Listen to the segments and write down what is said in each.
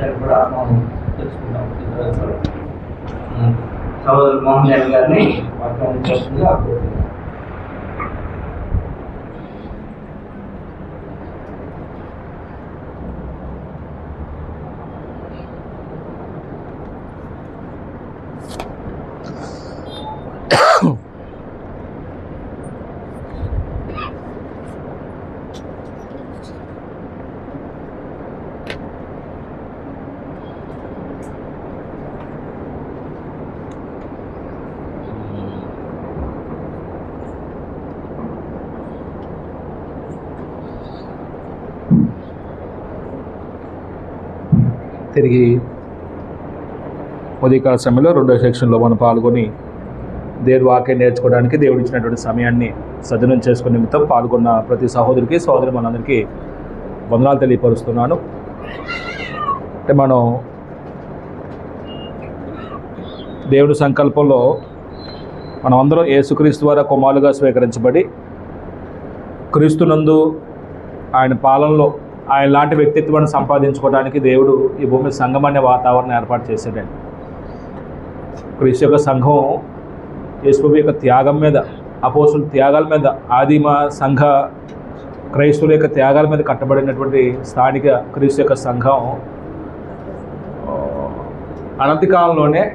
విషయాలు కూడా మనం తెలుసుకుందాం. సోదరులు మోహన్ రెడ్డి గారిని మాట్లాడుతుందిగా కోరుతున్నాం. తిరిగి ఉదయకాల సమయంలో రెండో సెక్షన్లో మనం పాల్గొని దేవుడి వాక్యం నేర్చుకోవడానికి దేవుడు ఇచ్చినటువంటి సమయాన్ని సద్వినియోగం చేసుకునే నిమిత్తం పాల్గొన్న ప్రతి సహోదరికి సహోదరి మనందరికీ వందనాలు తెలియపరుస్తున్నాను. అంటే మనం దేవుడి సంకల్పంలో మనం అందరం యేసుక్రీస్తు ద్వారా కుమారులుగా స్వీకరించబడి క్రీస్తునందు ఆయన పాలనలో ఆయన లాంటి వ్యక్తిత్వాన్ని సంపాదించుకోవడానికి దేవుడు ఈ భూమి సంఘం అనే వాతావరణం ఏర్పాటు చేశాడండి. క్రీస్తు యొక్క సంఘం యేసు యొక్క త్యాగం మీద, అపోస్తుల త్యాగాల మీద, ఆదిమ సంఘ క్రైస్తవుల యొక్క త్యాగాల మీద కట్టబడినటువంటి స్థానిక క్రీస్తు యొక్క సంఘం అనతి కాలంలోనే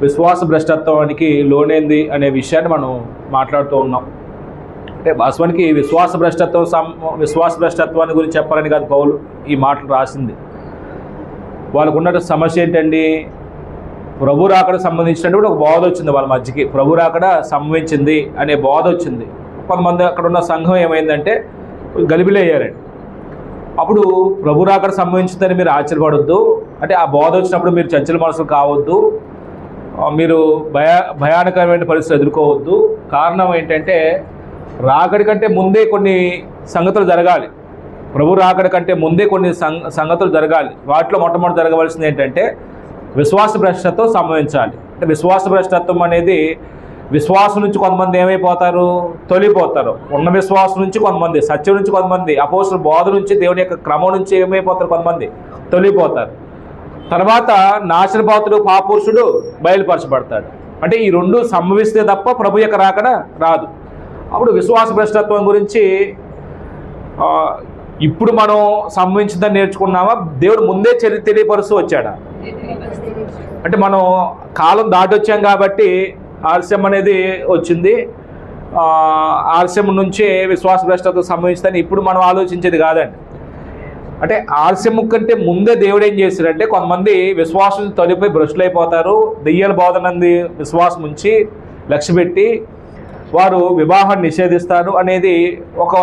విశ్వాస భ్రష్టత్వానికి లోనైంది అనే విషయాన్ని మనం మాట్లాడుతూ ఉన్నాం. అంటే వాస్తవానికి విశ్వాస భ్రష్టత్వాన్ని గురించి చెప్పాలని కాదు పౌలు ఈ మాటలు రాసింది. వాళ్ళకు ఉన్న సమస్య ఏంటండి, ప్రభు రాకడ సంబంధించినటువంటి ఒక బోధ వచ్చింది వాళ్ళ మధ్యకి. ప్రభు రాకడ సంభవించింది అనే బోధ వచ్చింది. కొంతమంది అక్కడ ఉన్న సంఘం ఏమైందంటే గలిబిలయ్యారండి. అప్పుడు ప్రభు రాకడ సంభవించిందని మీరు ఆశ్చర్యపడొద్దు, అంటే ఆ బోధ వచ్చినప్పుడు మీరు చంచల మనసులు కావద్దు, మీరు భయానకరమైన పరిస్థితులు ఎదుర్కోవద్దు. కారణం ఏంటంటే రాకడి కంటే ముందే కొన్ని సంగతులు జరగాలి. ప్రభు రాకడి కంటే ముందే కొన్ని సంగతులు జరగాలి. వాటిలో మొట్టమొదటి జరగవలసింది ఏంటంటే విశ్వాస భ్రష్టత్వం సంభవించాలి. అంటే విశ్వాస భ్రష్టత్వం అనేది విశ్వాసం నుంచి కొంతమంది ఏమైపోతారు, తొలిపోతారు. ఉన్న విశ్వాసం నుంచి కొంతమంది, సత్యం నుంచి కొంతమంది, అపోస్తుల బోధ నుంచి, దేవుని యొక్క క్రమం నుంచి ఏమైపోతారు, కొంతమంది తొలిపోతారు. తర్వాత నాశనపాత్రుడు పాపురుషుడు బయలుపరచబడతాడు. అంటే ఈ రెండు సంభవిస్తే తప్ప ప్రభు యొక్క రాకడ రాదు. అప్పుడు విశ్వాస భ్రష్టత్వం గురించి ఇప్పుడు మనం సంభవించిందని నేర్చుకున్నామా, దేవుడు ముందే తెలియపరుస్తూ వచ్చాడా? అంటే మనం కాలం దాటి వచ్చాం కాబట్టి ఆలస్యం అనేది వచ్చింది. ఆలస్యం నుంచే విశ్వాస భ్రష్టత్వం సంభవిస్తుందని ఇప్పుడు మనం ఆలోచించేది కాదండి. అంటే ఆలస్యం కంటే ముందే దేవుడు ఏం చేశాడంటే కొంతమంది విశ్వాసం తొలిపై భ్రష్టులైపోతారు. దెయ్యాల బోధనంది విశ్వాసం ఉంచి లక్ష్య పెట్టి వారు వివాహాన్ని నిషేధిస్తారు అనేది ఒక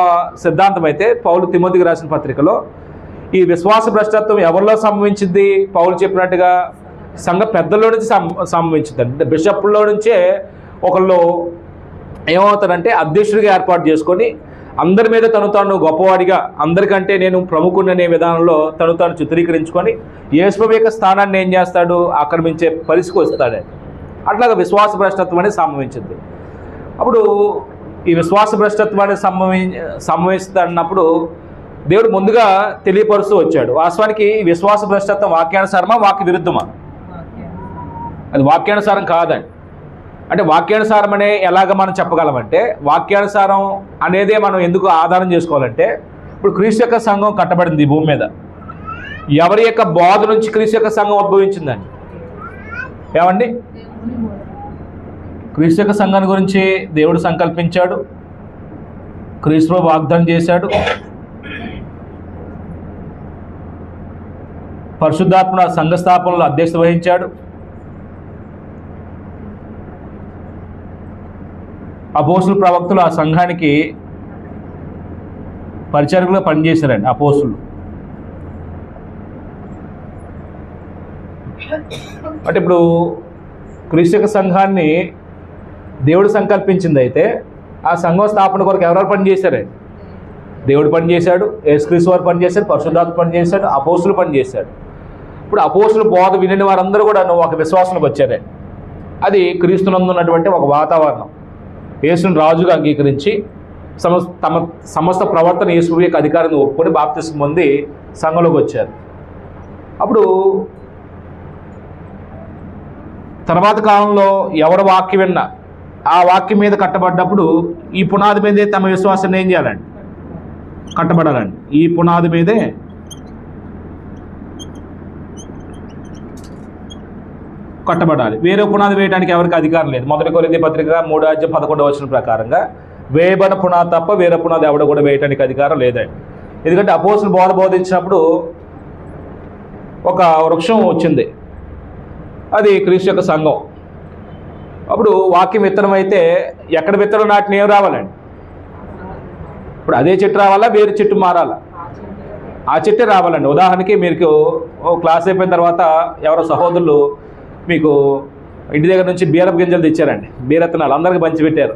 సిద్ధాంతం. అయితే పౌలు తిమోతికి రాసిన పత్రికలో ఈ విశ్వాస భ్రష్టత్వం ఎవరిలో సంభవించింది? పౌలు చెప్పినట్టుగా సంఘ పెద్దల్లో నుంచి సంభవించింది. అంటే బిషప్లో నుంచే ఒకళ్ళు ఏమవుతారంటే అధ్యక్షుడిగా ఏర్పాటు చేసుకొని అందరి మీద తను గొప్పవాడిగా, అందరికంటే నేను ప్రముఖుని అనే విధానంలో తను చిత్రీకరించుకొని యేసు యొక్క స్థానాన్ని ఏం చేస్తాడు, ఆక్రమించే పరిస్థితికి వస్తాడు. అట్లాగా విశ్వాస భ్రష్టత్వం అనేది సంభవించింది. అప్పుడు ఈ విశ్వాస భ్రష్టత్వాన్ని సంభవిస్తున్నప్పుడు దేవుడు ముందుగా తెలియపరుస్తూ వచ్చాడు. వాస్తవానికి విశ్వాస భ్రష్టత్వం వాక్యానుసారమా, వాక్య విరుద్ధమా? అది వాక్యానుసారం కాదండి. అంటే వాక్యానుసారం అనే ఎలాగ మనం చెప్పగలమంటే, వాక్యానుసారం అనేదే మనం ఎందుకు ఆధారం చేసుకోవాలంటే, ఇప్పుడు క్రీస్తు యొక్క సంఘం కట్టబడింది ఈ భూమి మీద. ఎవరి యొక్క బోధ నుంచి క్రీస్తు యొక్క సంఘం ఉద్భవించిందండి? ఏమండి? క్రీస్తు యొక్క సంఘాన్ని గురించి దేవుడు సంకల్పించాడు, క్రీస్తులో వాగ్దానం చేశాడు. పరిశుద్ధాత్మ సంఘ స్థాపనలో అధ్యక్షత వహించాడు. అపోస్తుల ప్రవక్తలు ఆ సంఘానికి పరిచారకులుగా పనిచేశారండి. అపోస్తులు అంటే ఇప్పుడు క్రీస్తు యొక్క సంఘాన్ని దేవుడు సంకల్పించింది. అయితే ఆ సంఘం స్థాపన కొరకు ఎవరెవరు పనిచేశారండి? దేవుడు పనిచేశాడు, యేసుక్రీస్తు వారు పనిచేశాడు, పరిశుద్ధాత్మ పనిచేశాడు, అపోస్తులు పనిచేశాడు. ఇప్పుడు అపోస్తుల బోధ వినని వారందరూ కూడా ఒక విశ్వాసంలోకి వచ్చారండి. అది క్రీస్తునందు ఉన్నటువంటి ఒక వాతావరణం. యేసుని రాజుగా అంగీకరించి తమ సమస్త ప్రవర్తన యేసు యొక్క అధికారాన్ని ఒప్పుకొని బాప్తిస్మం పొంది సంఘంలోకి వచ్చారు. అప్పుడు తర్వాత కాలంలో ఎవరు వాక్యం విన్నా ఆ వాక్యం మీద కట్టబడ్డప్పుడు ఈ పునాది మీదే తమ విశ్వాసాన్ని ఏం చేయాలండి? కట్టబడాలండి. ఈ పునాది మీదే కట్టబడాలి. వేరే పునాది వేయడానికి ఎవరికి అధికారం లేదు. 1 కొరింథీ పత్రిక 3:11 ప్రకారంగా వేయబడిన పునాది తప్ప వేరే పునాది ఎవడ కూడా వేయడానికి అధికారం లేదండి. ఎందుకంటే అపోస్తులు బోధించినప్పుడు ఒక వృక్షం వచ్చింది, అది క్రీస్తు యొక్క సంఘం. అప్పుడు వాక్యం విత్తనం అయితే ఎక్కడ విత్తనం నాటిన ఏం రావాలండి? ఇప్పుడు అదే చెట్టు రావాలా, వేరే చెట్టు మారాలా? ఆ చెట్టే రావాలండి. ఉదాహరణకి మీకు క్లాస్ అయిపోయిన తర్వాత ఎవరో సహోదరులు మీకు ఇంటి దగ్గర నుంచి బీరపు గింజలు తెచ్చారండి, బీరత్తనాలు అందరికీ పంచిపెట్టారు.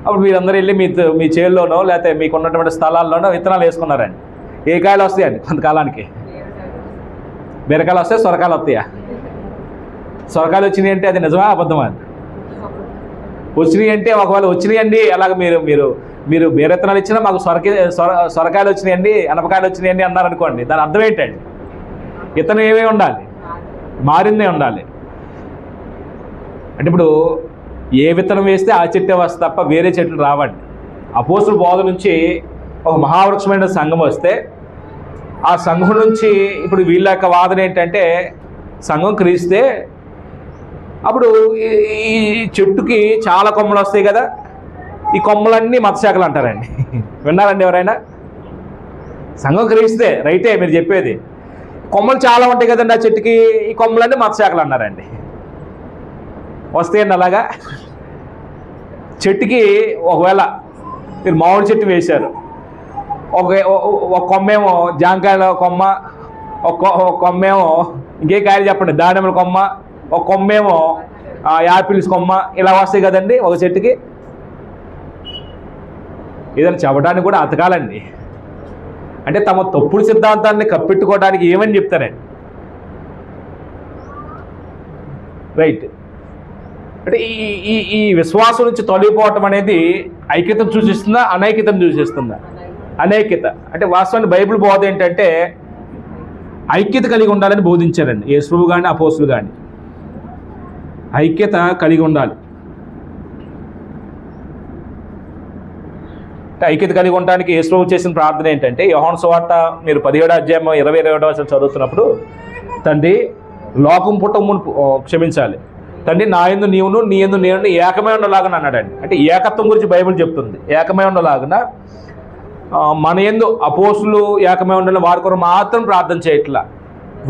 అప్పుడు మీరందరూ వెళ్ళి మీ చేల్లోనో లేకపోతే మీకు ఉన్నటువంటి స్థలాల్లోనో విత్తనాలు వేసుకున్నారండి. ఏ కాయలు వస్తాయండి? కొంతకాలానికి బీరకాయలు వస్తాయి, సొరకాయలు వస్తాయా? సొరకాయలు వచ్చినాయి అంటే అది నిజమా అబద్ధమా? వచ్చినాయి అంటే ఒకవేళ వచ్చినాయండి అలాగ మీరు బీరత్తనాలు ఇచ్చినా మాకు సొరకాయలు వచ్చినాయండి, అనపకాయలు వచ్చినాయండి అన్నారనుకోండి, దాని అర్థం ఏంటండి? ఇతను ఏమీ ఉండాలి, మారిందే ఉండాలి. అంటే ఇప్పుడు ఏ విత్తనం వేస్తే ఆ చెట్టే వస్తే తప్ప వేరే చెట్లు రావండి. అపోస్తుల బోధ నుంచి ఒక మహావృక్షమైన సంఘం వస్తే ఆ సంఘం నుంచి ఇప్పుడు వీళ్ళ యొక్క వాదన ఏంటంటే సంఘం క్రీస్తే అప్పుడు ఈ చెట్టుకి చాలా కొమ్మలు వస్తాయి కదా, ఈ కొమ్మలన్నీ మతశాఖలు అంటారండి. విన్నారండి ఎవరైనా? సంఘం క్రీస్తే రైటే మీరు చెప్పేది, కొమ్మలు చాలా ఉంటాయి కదండి ఆ చెట్టుకి, ఈ కొమ్మలన్నీ మతశాఖలు అన్నారండి. వస్తాయండి అలాగా? చెట్టుకి ఒకవేళ మీరు మామిడి చెట్టు వేశారు, ఒక కొమ్మేమో జాంకాయల కొమ్మ, ఒక కొమ్మేమో ఇంకే కాయలు చెప్పండి, దానిమ్మల కొమ్మ, ఒక కొమ్మేమో యాపిల్స్ కొమ్మ, ఇలా వస్తాయి కదండి ఒక చెట్టుకి. ఏదైనా చెప్పడానికి కూడా అతకాలండి. అంటే తమ తప్పుడు సిద్ధాంతాన్ని కప్పెట్టుకోవడానికి ఏమని చెప్తారండి? రైట్. అంటే ఈ విశ్వాసం నుంచి తొలగిపోవటం అనేది ఐక్యతను సూచిస్తుందా, అనైక్యతను సూచిస్తుందా? అనైక్యత. అంటే వాస్తవాన్ని బైబిల్ బోధ ఏంటంటే ఐక్యత కలిగి ఉండాలని బోధించారండి యేసు కానీ అపోస్తులు కానీ. ఐక్యత కలిగి ఉండాలి. ఐక్యత కలిగి ఉండడానికి యేసు చేసిన ప్రార్థన ఏంటంటే యోహాను సువార్త మీరు 17:20-21 చదువుతున్నప్పుడు, తండ్రి లోకం పుట్టక మునుపు క్షమించాలి తండ్రి, నా యందు నీవును నీ యందు నేను ఏకమై ఉండలాగా అన్నాడండి. అంటే ఏకత్వం గురించి బైబిల్ చెప్తుంది. ఏకమై ఉండలాగన మన యందు అపోస్తులు ఏకమై ఉండాలని వారి కొరకు మాత్రం ప్రార్థన చేయట్లా,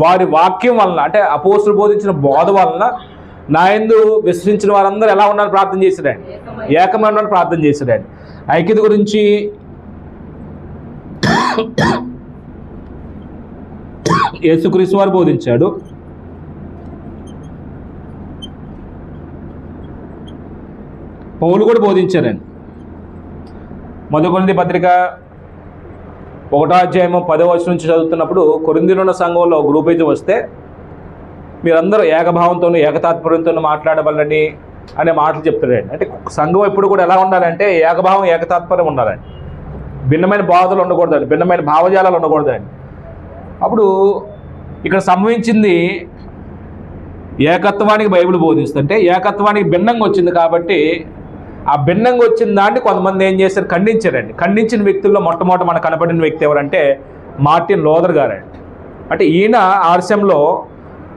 వారి వాక్యం వలన అంటే అపోస్తులు బోధించిన బోధ వలన నా యందు విశ్వసించిన వారందరూ ఎలా ఉండాలని ప్రార్థన చేశాడండి? ఏకమై ఉండాలని ప్రార్థన చేశాడండి. ఐక్యత గురించి యేసుక్రీస్తు వారు బోధించాడు. పౌలు కూడా బోధించారండి. 1 కొరింథీ పత్రిక 1:10 నుంచి చదువుతున్నప్పుడు కొరింథీలో ఉన్న సంఘంలో గ్రూపేజ్ వస్తే మీరందరూ ఏకభావంతోనూ ఏకతాత్పర్యంతోనూ మాట్లాడవాలని అనే మాటలు చెప్తాడండి. అంటే సంఘం ఎప్పుడు కూడా ఎలా ఉండాలంటే ఏకభావం ఏకతాత్పర్యం ఉండాలండి. భిన్నమైన బాధలు ఉండకూడదండి, భిన్నమైన భావజాలాలు ఉండకూడదండి. అప్పుడు ఇక్కడ సంభవించింది ఏకత్వానికి బైబిల్ బోధిస్తుంటే ఏకత్వానికి భిన్నంగా వచ్చింది కాబట్టి ఆ భిన్నంగా వచ్చిన దాన్ని కొంతమంది ఏం చేశారు? ఖండించారండి. ఖండించిన వ్యక్తుల్లో మొట్టమొదటి మనకు కనపడిన వ్యక్తి ఎవరంటే మార్టిన్ లూథర్ గారండి. అంటే ఈయన ఆర్సెంలో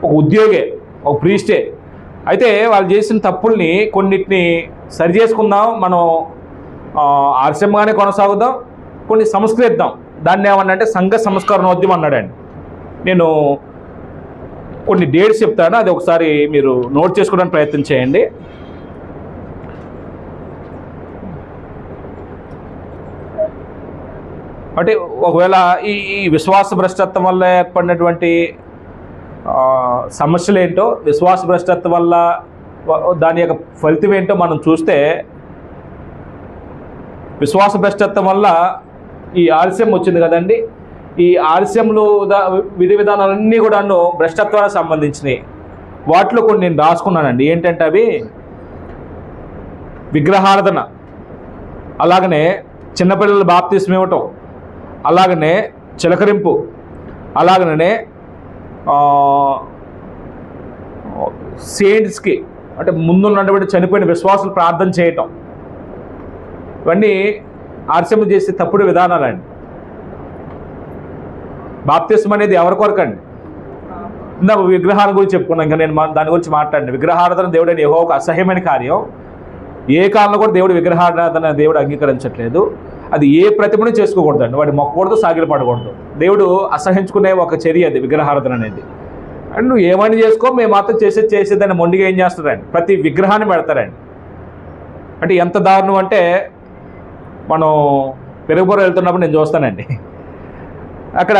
ఒక ఉద్యోగే, ఒక ప్రీస్టే. అయితే వాళ్ళు చేసిన తప్పుల్ని కొన్నిటిని సరి చేసుకుందాం, మనం ఆర్సెంగానే కొనసాగుదాం, కొన్ని సంస్కరిద్దాం, దాన్ని ఏమన్నంటే సంఘ సంస్కరణోద్యమం అన్నాడండి. నేను కొన్ని డేట్స్ చెప్తాను, అది ఒకసారి మీరు నోట్ చేసుకోవడానికి ప్రయత్నం చేయండి. అంటే ఒకవేళ ఈ విశ్వాస భ్రష్టత్వం వల్ల ఏర్పడినటువంటి సమస్యలు ఏంటో, విశ్వాస భ్రష్టత్వం వల్ల దాని యొక్క ఫలితం ఏంటో మనం చూస్తే, విశ్వాస భ్రష్టత్వం వల్ల ఈ ఆలస్యం వచ్చింది కదండి. ఈ ఆలస్యంలో విధి విధానాలన్నీ కూడాను భ్రష్టత్వానికి సంబంధించినవి. వాటిలో కొన్ని నేను రాసుకున్నానండి. ఏంటంటే అవి విగ్రహారాధన, అలాగనే చిన్నపిల్లల బాప్తిస్మం ఇవ్వటం, అలాగనే చిలకరింపు, అలాగనే సెయింట్స్కి అంటే ముందున్నటువంటి చనిపోయిన విశ్వాసులు ప్రార్థన చేయటం, ఇవన్నీ ఆర్సెమ్మ చేసే తప్పుడు విధానాలండి. బాప్తిస్మం అనేది ఎవరి కొరకండి? ఇందాక విగ్రహాల గురించి చెప్పుకున్నాం, ఇంకా నేను దాని గురించి మాట్లాడిన విగ్రహారాధన దేవుడైన యెహోవాకు అసహ్యమైన కార్యం. ఏ కాలంలో కూడా దేవుడు విగ్రహారాధన దేవుడు అంగీకరించట్లేదు. అది ఏ ప్రతిమను చేసుకోకూడదండి, వాడి మొక్కకూడదు, సాగిలపడకూడదు. దేవుడు అసహించుకునే ఒక చర్య అది విగ్రహారాధన అనేది. అండ్ నువ్వు ఏమైనా చేసుకో, మేము మాత్రం చేసేదాన్ని మొండిగా ఏం చేస్తారండి, ప్రతి విగ్రహాన్ని పెడతారండి. అంటే ఎంత దారుణం అంటే, మనం పెరుగుపురం వెళ్తున్నప్పుడు నేను చూస్తానండి, అక్కడ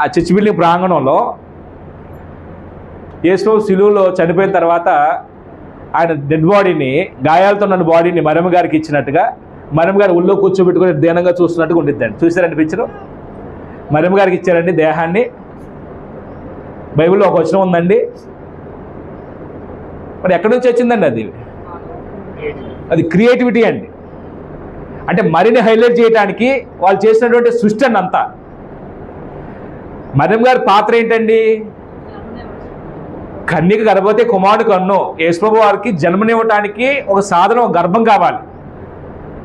ఆ చర్చి బిల్డింగ్ ప్రాంగణంలో యేసు శిలువలో చనిపోయిన తర్వాత ఆయన డెడ్ బాడీని, గాయాలతో ఉన్న బాడీని మరియమ్మ గారికి ఇచ్చినట్టుగా మరియమ్మ గారు ఒళ్ళో కూర్చోబెట్టుకుని దీనంగా చూస్తున్నట్టుగా ఉండిద్దండి. చూసారండి పిక్చరు? మరియమ్మ గారికి ఇచ్చారండి దేహాన్ని. బైబిల్లో ఒక వచనం ఉందండి, మరి ఎక్కడి నుంచి వచ్చిందండి అది? అది క్రియేటివిటీ అండి. అంటే మరిని హైలైట్ చేయడానికి వాళ్ళు చేసినటువంటి సృష్టి అండి అంతా. మరియమ్మ గారి పాత్ర ఏంటండి? కన్యక గర్భవతి కుమారుడు కన్ను. యేసుప్రభు వారికి జన్మనివ్వటానికి ఒక సాధనం, ఒక గర్భం కావాలి.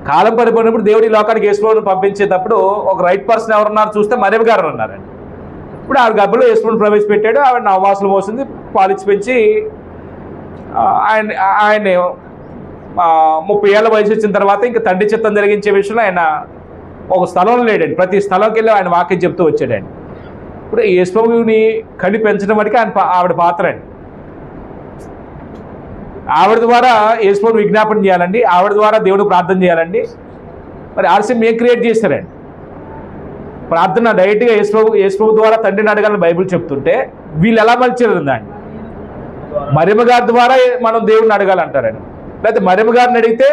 కాలం పడిపోయినప్పుడు దేవుడి లోకానికి యేసుప్రభుని పంపించేటప్పుడు ఒక రైట్ పర్సన్ ఎవరున్నారు చూస్తే మరియమ్మ గారు ఉన్నారండి. ఇప్పుడు ఆవిడ గర్భంలో యేసుప్రభుని ప్రవేశపెట్టాడు. ఆవిడ నవమాసాలు మోసింది, పాలిచ్చి పెంచి ఆయన 30 ఏళ్ళ వయసు వచ్చిన తర్వాత ఇంకా తండ్రి చిత్తం జరిగించే విషయంలో ఆయన ఒక స్థలంలో లేడండి. ప్రతి స్థలంకి వెళ్ళి ఆయన వాక్యం చెప్తూ వచ్చాడండి. ఇప్పుడు యేసుప్రభుని కని పెంచడం వరకు ఆవిడ పాత్ర అండి. ఆవిడ ద్వారా యేసుప్రభుని విజ్ఞాపన చేయాలండి, ఆవిడ ద్వారా దేవుడు ప్రార్థన చేయాలండి. మరి ఆర్సీఎం ఏం క్రియేట్ చేశారండి? ప్రార్థన డైరెక్ట్గా యేసుప్రభు ద్వారా తండ్రిని అడగాలని బైబిల్ చెప్తుంటే వీళ్ళు ఎలా మలిచారండి? మరియమ్మ గారి ద్వారా మనం దేవుడిని అడగాలంటారండి. లేకపోతే మరియమ్మ గారిని అడిగితే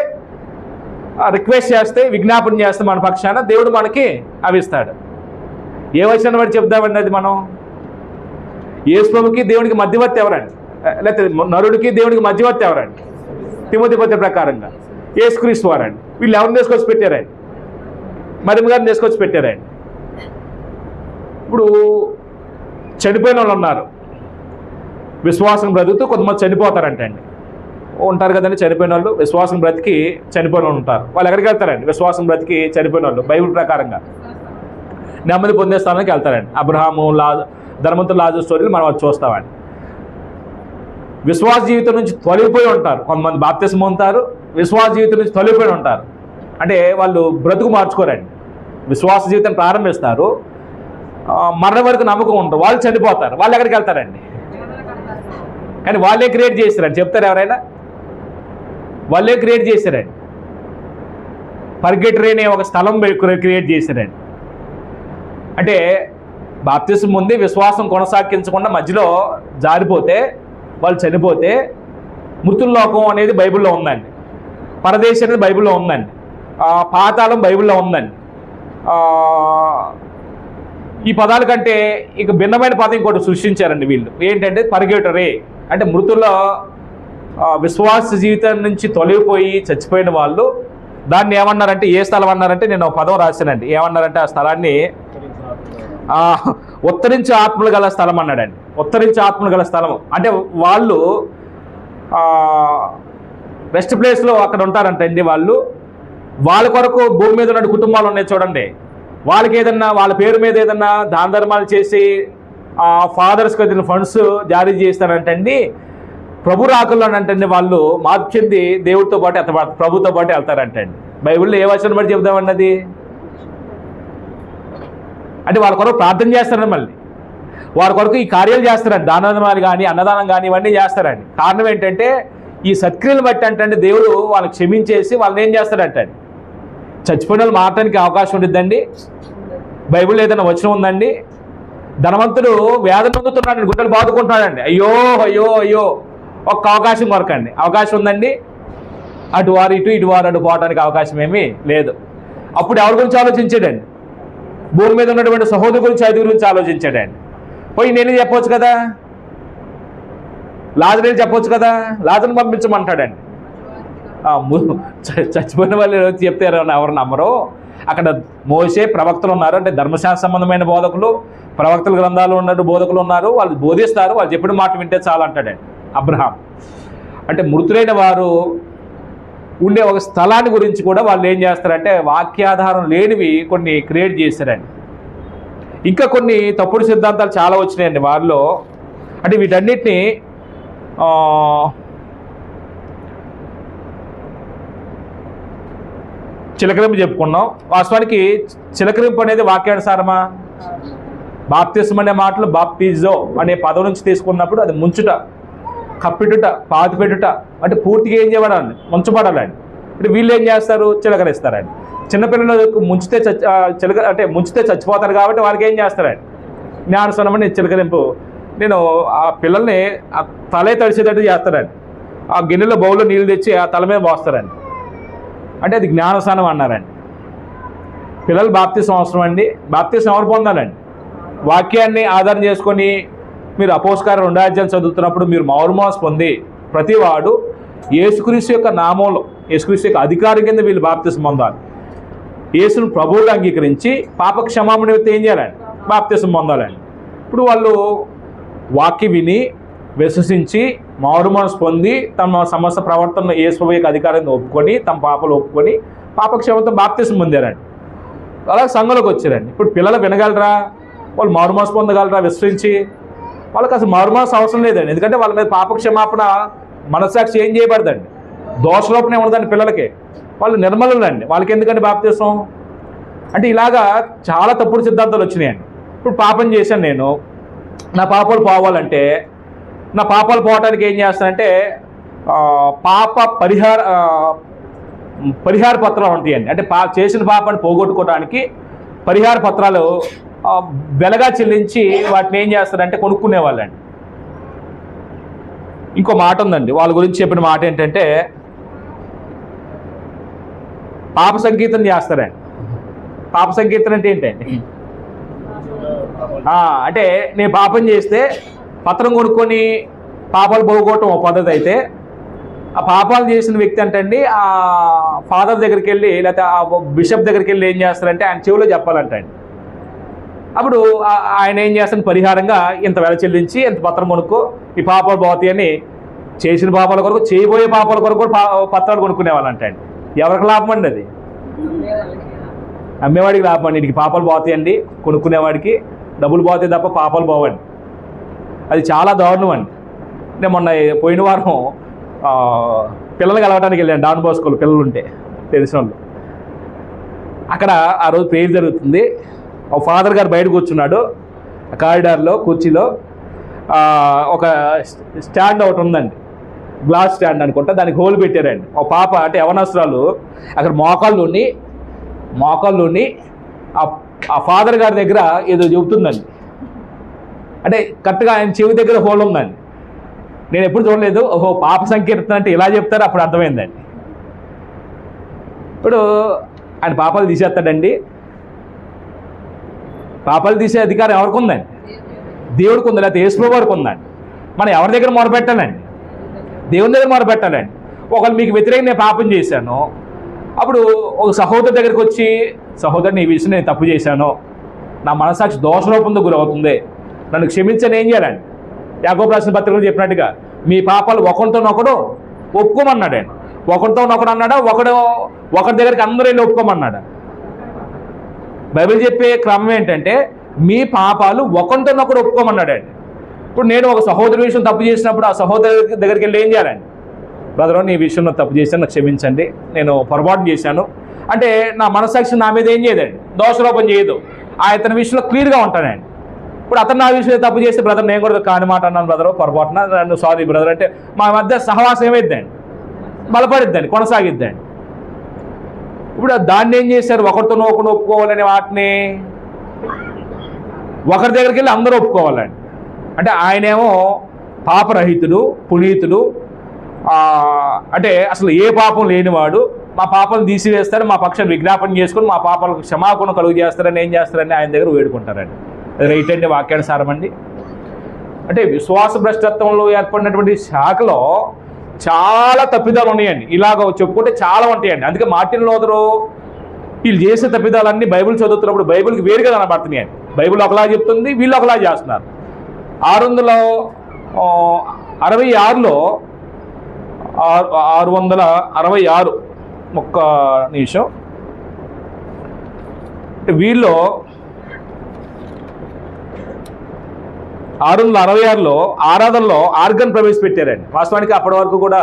రిక్వెస్ట్ చేస్తే, విజ్ఞాపన చేస్తే మన పక్షాన దేవుడు మనకి అవిస్తాడు. ఏ వచనం బట్టి చెప్దామండి అది మనం? యేసుప్రభుకి దేవునికి మధ్యవర్తి ఎవరండి? లేకపోతే నరుడికి దేవునికి మధ్యవర్తి ఎవరండి? తిమోతి పత్రిక ప్రకారంగా యేసుక్రీస్తు వారండి. వీళ్ళు ఎవరిని తీసుకొచ్చి పెట్టారండి? మరియమ్మ గారిని తీసుకొచ్చి పెట్టారండి. ఇప్పుడు చనిపోయిన వాళ్ళు ఉన్నారు, విశ్వాసం బ్రతుకుతూ కొంతమంది చనిపోతారంటండి. ఉంటారు కదండి చనిపోయిన వాళ్ళు, విశ్వాసం బ్రతికి చనిపోయిన వాళ్ళు ఉంటారు. వాళ్ళు ఎక్కడికి వెళ్తారండి? విశ్వాసం బ్రతికి చనిపోయిన వాళ్ళు బైబిల్ ప్రకారంగా నెమ్మది పొందే స్థానానికి వెళ్తారండి. అబ్రహాము, ధర్మంతుల లాజరు స్టోరీలు మనం అది చూస్తామండి. విశ్వాస జీవితం నుంచి తొలగిపోయి ఉంటారు కొంతమంది, బాప్తిస్మం పొందుతారు, విశ్వాస జీవితం నుంచి తొలగిపోయి ఉంటారు. అంటే వాళ్ళు బ్రతుకు మార్చుకోరండి. విశ్వాస జీవితం ప్రారంభిస్తారు, మరణం వరకు నమ్మకం ఉంటారు, వాళ్ళు చనిపోతారు. వాళ్ళు ఎక్కడికి వెళ్తారండి? కానీ వాళ్ళే క్రియేట్ చేస్తారండి. చెప్తారు ఎవరైనా? వాళ్ళే క్రియేట్ చేశారండి. పర్గెటరీ అనే ఒక స్థలం క్రియేట్ చేశారండి. అంటే బాప్తిస్మం ఉంది, విశ్వాసం కొనసాగించకుండా మధ్యలో జారిపోతే, వాళ్ళు చనిపోతే మృతుల లోకం అనేది బైబిల్లో ఉందండి, పరదేశం అనేది బైబిల్లో ఉందండి, పాతాళం బైబిల్లో ఉందండి. ఈ పదాల కంటే ఇక భిన్నమైన పదం ఇంకోటి సృష్టించారండి వీళ్ళు. ఏంటంటే పర్గెటరీ అంటే మృతుల విశ్వాస జీవితం నుంచి తొలగిపోయి చచ్చిపోయిన వాళ్ళు. దాన్ని ఏమన్నారంటే, ఏ స్థలం అన్నారంటే, నేను ఒక పదం రాశానండి. ఏమన్నారంటే ఆ స్థలాన్ని ఉత్తరించి ఆత్మలు గల స్థలం అన్నాడండి. ఉత్తరించి ఆత్మలు గల స్థలం అంటే వాళ్ళు రెస్ట్ ప్లేస్లో అక్కడ ఉంటారంటండి. వాళ్ళ కొరకు భూమి మీద ఉన్న కుటుంబాలు ఉన్నాయి చూడండి, వాళ్ళకి ఏదన్నా వాళ్ళ పేరు మీద ఏదన్నా దాన ధర్మాలు చేసి ఫాదర్స్కి వదిలిన ఫండ్స్ జారీ చేస్తారంటండి. ప్రభు రాకల్లోనంటండి వాళ్ళు మార్పు చెంది దేవుడితో పాటు ప్రభుతో పాటు వెళ్తారంటండి. బైబిల్లో ఏ వచనం బట్టి చెప్దామండి అది? అంటే వాళ్ళ కొరకు ప్రార్థన చేస్తారండి, మళ్ళీ వాళ్ళ కొరకు ఈ కార్యాలు చేస్తారండి. దానధర్మాలు కానీ అన్నదానం కానీ ఇవన్నీ చేస్తారండి. కారణం ఏంటంటే ఈ సత్క్రియలు బట్టి అంటే దేవుడు వాళ్ళకి క్షమించేసి వాళ్ళని ఏం చేస్తాడంటే, చచ్చిపోయిన వాళ్ళు మారటానికి అవకాశం ఉండిద్దండి. బైబిల్లో ఏదైనా వచనం ఉందండి? ధనవంతుడు వేదన పొందుతున్నాడు, గుడ్డలు బాదుకుంటున్నాడండి, అయ్యో అయ్యో అయ్యో, ఒక్క అవకాశం కొరకండి. అవకాశం ఉందండి? అటు వారు ఇటు వారు అటు పోవడానికి అవకాశం ఏమీ లేదు. అప్పుడు ఎవరి గురించి ఆలోచించాడండి? భూమి మీద ఉన్నటువంటి సహోదరు గురించి, ఐదు గురించి ఆలోచించాడండి. పోయి నేను చెప్పవచ్చు కదా, లాజరుని చెప్పవచ్చు కదా, లాజరుని పంపించమంటాడండి. చచ్చిపోయిన వాళ్ళు చెప్తే ఎవరు నమ్మరు. అక్కడ మోసే ప్రవక్తలు ఉన్నారు, అంటే ధర్మశాస్త్ర సంబంధమైన బోధకులు, ప్రవక్తల గ్రంథాలు ఉన్నట్టు బోధకులు ఉన్నారు. వాళ్ళు బోధిస్తారు, వాళ్ళు చెప్పిన మాట వింటే చాలు అంటాడండి అబ్రహాం. అంటే మృతులైన వారు ఉండే ఒక స్థలాన్ని గురించి కూడా వాళ్ళు ఏం చేస్తారంటే వాక్యాధారం లేనివి కొన్ని క్రియేట్ చేశారండి. ఇంకా కొన్ని తప్పుడు సిద్ధాంతాలు చాలా వచ్చినాయండి వారిలో. అంటే వీటన్నిటిని చిలకరింపు చెప్పుకున్నాం. వాస్తవానికి చిలకరింపు అనేది వాక్యానుసారమా? బాప్తిస్మం అనే మాటలు బాప్టిజో అనే పదం నుంచి తీసుకున్నప్పుడు అది ముంచుట, కప్పిటుట, పాతిపెట్టుట, అంటే పూర్తిగా ఏం చేయబడాలండి, ముంచబడాలండి. అంటే వీళ్ళు ఏం చేస్తారు, చిలకరిస్తారండి. చిన్నపిల్లలకు ముంచితే అంటే ముంచితే చచ్చిపోతారు కాబట్టి వారికి ఏం చేస్తారండి, జ్ఞానస్నానం అని చిలకరింపు. నేను ఆ పిల్లల్ని ఆ తలే తడిచేటట్టు చేస్తారండి. ఆ గిన్నెలో బౌల్లో నీళ్ళు తెచ్చి ఆ తల మీద పోస్తారండి. అంటే అది జ్ఞానస్నానం అన్నారండి. పిల్లలు బాప్తిసం అవసరం అండి. బాప్తిసం ఎవరు పొందాలండి? వాక్యాన్ని ఆధారం చేసుకొని మీరు అపోస్తలుల 2వ అధ్యాయం చదువుతున్నప్పుడు మీరు మారుమనస్సు పొంది ప్రతివాడు యేసుక్రీస్తు యొక్క నామంలో, యేసుక్రీస్తు యొక్క అధికారం కింద వీళ్ళు బాప్తిసం పొందాలి. యేసును ప్రభువుగా అంగీకరించి పాప క్షమాపణ ఏం చేయాలండి, బాప్తిసం పొందాలండి. ఇప్పుడు వాళ్ళు వాక్యం విని విశ్వసించి మారుమనస్సు పొంది తమ సమస్త ప్రవర్తన యేసు యొక్క అధికారాన్ని ఒప్పుకొని తమ పాపలు ఒప్పుకొని పాపక్షేమంతో బాప్తిసం పొందారండి. అలాగే సంఘంలోకి వచ్చారండి. ఇప్పుడు పిల్లలు వినగలరా, వాళ్ళు మారుమనస్సు పొందగలరా విశ్వసించి? వాళ్ళకి అసలు మారుమనస్సు అవసరం లేదండి. ఎందుకంటే వాళ్ళ మీద పాపక్షమాపణ మనస్సాక్షి ఏం చేయబడదండి, దోషలోపనే ఉండదండి పిల్లలకి. వాళ్ళు నిర్మలండి, వాళ్ళకి ఎందుకంటే బాప్తిసం? అంటే ఇలాగా చాలా తప్పుడు సిద్ధాంతాలు వచ్చినాయండి. ఇప్పుడు పాపం చేశాను నేను, నా పాపాలు పోవాలంటే, నా పాపాలు పోవటానికి ఏం చేస్తానంటే పాప పరిహార పత్రాలు ఉంటాయండి. అంటే చేసిన పాపాన్ని పోగొట్టుకోవడానికి పరిహార పత్రాలు వెలగా చెల్లించి వాటిని ఏం చేస్తారంటే కొనుక్కునేవాళ్ళండి. ఇంకో మాట ఉందండి వాళ్ళ గురించి చెప్పిన మాట ఏంటంటే పాప సంకీర్తన చేస్తారండి. పాప సంకీర్తన అంటే ఏంటండి? అంటే నేను పాపం చేస్తే పత్రం కొనుక్కొని పాపాలు పోగొట్టడం ఒక పద్ధతి అయితే, ఆ పాపాలు చేసిన వ్యక్తి అంటండి ఆ ఫాదర్ దగ్గరికి వెళ్ళి లేకపోతే ఆ బిషప్ దగ్గరికి వెళ్ళి ఏం చేస్తారంటే ఆయన చెవిలో చెప్పాలంటండి. అప్పుడు ఆయన ఏం చేస్తాను, పరిహారంగా ఇంత వెల చెల్లించి ఇంత పత్రం కొనుక్కో, ఈ పాపాలు పోతాయి అని చేసిన పాపాల కొరకు, చేయబోయే పాపాల కొరకు కూడా పత్రాలు కొనుక్కునేవాళ్ళంటండి. ఎవరికి లాభం అండి అది? అమ్మేవాడికి లాభం అండి. వీడికి పాపాలు పోతాయండి, కొనుక్కునేవాడికి డబ్బులు పోతాయి తప్ప పాపాలు పోవండి. అది చాలా దారుణం అండి. నేను మొన్న పోయిన వారం పిల్లలు కలవడానికి వెళ్ళాను, డాన్ బోస్కోలు పిల్లలు ఉంటే తెలిసిన వాళ్ళు. అక్కడ ఆ రోజు ప్రేయర్ జరుగుతుంది. ఒక ఫాదర్ గారు బయట కూర్చున్నాడు కారిడార్లో కుర్చీలో. ఒక స్టాండ్ ఒకటి ఉందండి, గ్లాస్ స్టాండ్ అనుకుంటా, దానికి హోల్ పెట్టారండి. ఒక పాప అంటే యవనస్తురాలు అక్కడ మోకాళ్ళుని ఆ ఫాదర్ గారి దగ్గర ఏదో చెబుతుందండి. అంటే కరెక్ట్గా ఆయన చెవి దగ్గర హోల్ ఉందండి. నేను ఎప్పుడు చూడలేదు. ఓహో పాప సంకీర్తన అంటే ఇలా చెప్తారు, అప్పుడు అర్థమైందండి. ఇప్పుడు ఆయన పాపాలు తీసేస్తాడండి. పాపాలు తీసే అధికారం ఎవరికి ఉందండి? దేవుడికి ఉంది, లేకపోతే యేసుప్రభువు వారికి ఉందండి. మనం ఎవరి దగ్గర మొరపెట్టాలండి? దేవుని దగ్గర మొరపెట్టాలండి. ఒకళ్ళు మీకు వ్యతిరేకంగా నేను పాపం చేశాను, అప్పుడు ఒక సహోదరు దగ్గరికి వచ్చి, సహోదరుని ఈ విషయం నేను తప్పు చేశాను, నా మనసాక్షి దోషరూపంతో గురవుతుంది, నన్ను క్షమించని ఏం చేయాలండి? యాకోబు రాసిన పత్రికలో చెప్పినట్టుగా మీ పాపాలు ఒకరితోనొకడు ఒప్పుకోమన్నాడండి. ఒకరితోనొకడు అన్నాడా? ఒకరి దగ్గరికి అందరూ వెళ్ళి ఒప్పుకోమన్నాడా? బైబిల్ చెప్పే క్రమం ఏంటంటే మీ పాపాలు ఒకరితోనొకడు ఒప్పుకోమన్నాడండి. ఇప్పుడు నేను ఒక సహోదరు విషయం తప్పు చేసినప్పుడు ఆ సహోదరు దగ్గరికి వెళ్ళి ఏం చేయాలండి? బ్రదర్ నీ విషయంలో తప్పు చేశాను, నాకు క్షమించండి, నేను పొరపాటు చేశాను అంటే నా మనస్సాక్షి నా మీద ఏం చేయదండి, దోషారోపణ చేయదు. అతని విషయంలో క్లియర్గా ఉంటానండి. ఇప్పుడు అతను నా విషయంలో తప్పు చేస్తే బ్రదర్ నేను కూడా కాని మాట అన్నాను బ్రదర్, పొరపాటున నన్ను సారీ బ్రదర్ అంటే మా మధ్య సహవాసం ఏమైద్దండి, బలపడిద్దండి, కొనసాగిద్దండి. ఇప్పుడు దాన్ని ఏం చేశారు? ఒకరితో ఒకరు ఒప్పుకోవాలని వాటిని ఒకరి దగ్గరికి వెళ్ళి అందరూ ఒప్పుకోవాలండి. అంటే ఆయనేమో పాపరహితుడు, పునీతుడు, అంటే అసలు ఏ పాపం లేనివాడు, మా పాపాలను తీసివేస్తారు, మా పక్షాన్ని విజ్ఞాపన చేసుకొని మా పాపాలకు క్షమాపణ కలుగు చేస్తారని ఏం చేస్తారని ఆయన దగ్గర వేడుకుంటారండి. అది రైట్ అండి, వాక్యానుసారం అండి. అంటే విశ్వాస భ్రష్టత్వంలో ఏర్పడినటువంటి శాఖలో చాలా తప్పిదాలు ఉన్నాయండి. ఇలాగ చెప్పుకుంటే చాలా ఉంటాయండి. అందుకే మార్టిన్ లూథరు వీళ్ళు చేసే తప్పిదాలన్నీ బైబిల్ చదువుతున్నప్పుడు బైబిల్కి వేరుగా కనబడుతున్నాయి. బైబిల్ ఒకలా చెప్తుంది, వీళ్ళు ఒకలా చేస్తున్నారు. 666లో 666 ఒక్క నిమిషం, వీళ్ళు 666లో ఆరాధనలో ఆర్గన్ ప్రవేశపెట్టారండి. వాస్తవానికి అప్పటి వరకు కూడా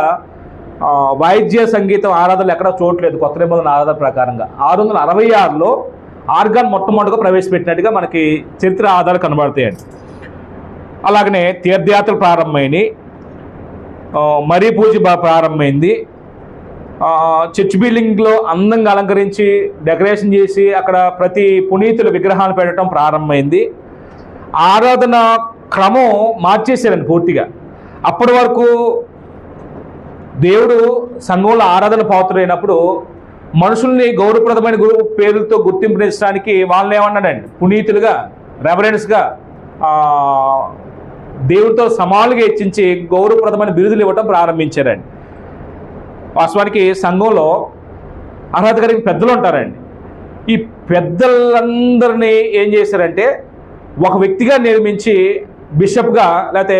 వాయిద్య సంగీతం ఆరాధనలు ఎక్కడా చూడలేదు కొత్త నిబంధన ఆరాధన ప్రకారంగా. 666లో ఆర్గన్ మొట్టమొదటిగా ప్రవేశపెట్టినట్టుగా మనకి చరిత్ర ఆధారాలు కనబడతాయండి. అలాగనే తీర్థయాత్రలు ప్రారంభమైనవి, మరీ పూజ ప్రారంభమైంది, చర్చ్ బిల్డింగ్లో అందంగా అలంకరించి డెకరేషన్ చేసి అక్కడ ప్రతి పునీతుల విగ్రహాలు పెట్టడం ప్రారంభమైంది. ఆరాధన క్రమం మార్చేశారండి పూర్తిగా. అప్పటి వరకు దేవుడు సంఘంలో ఆరాధన పాత్రులైనప్పుడు మనుషుల్ని గౌరవప్రదమైన పేర్లతో గుర్తింపునిచ్చడానికి వాళ్ళని ఏమన్నాడండి, పునీతులుగా, రెవరెన్స్గా, దేవుడితో సమాలుగా హెచ్చించి గౌరవప్రదమైన బిరుదులు ఇవ్వటం ప్రారంభించారండి. వాస్తవానికి సంఘంలో అర్హత కలిగిన పెద్దలు ఉంటారండి. ఈ పెద్దలందరినీ ఏం చేశారంటే ఒక వ్యక్తిగా నిర్మించి బిషప్గా లేకపోతే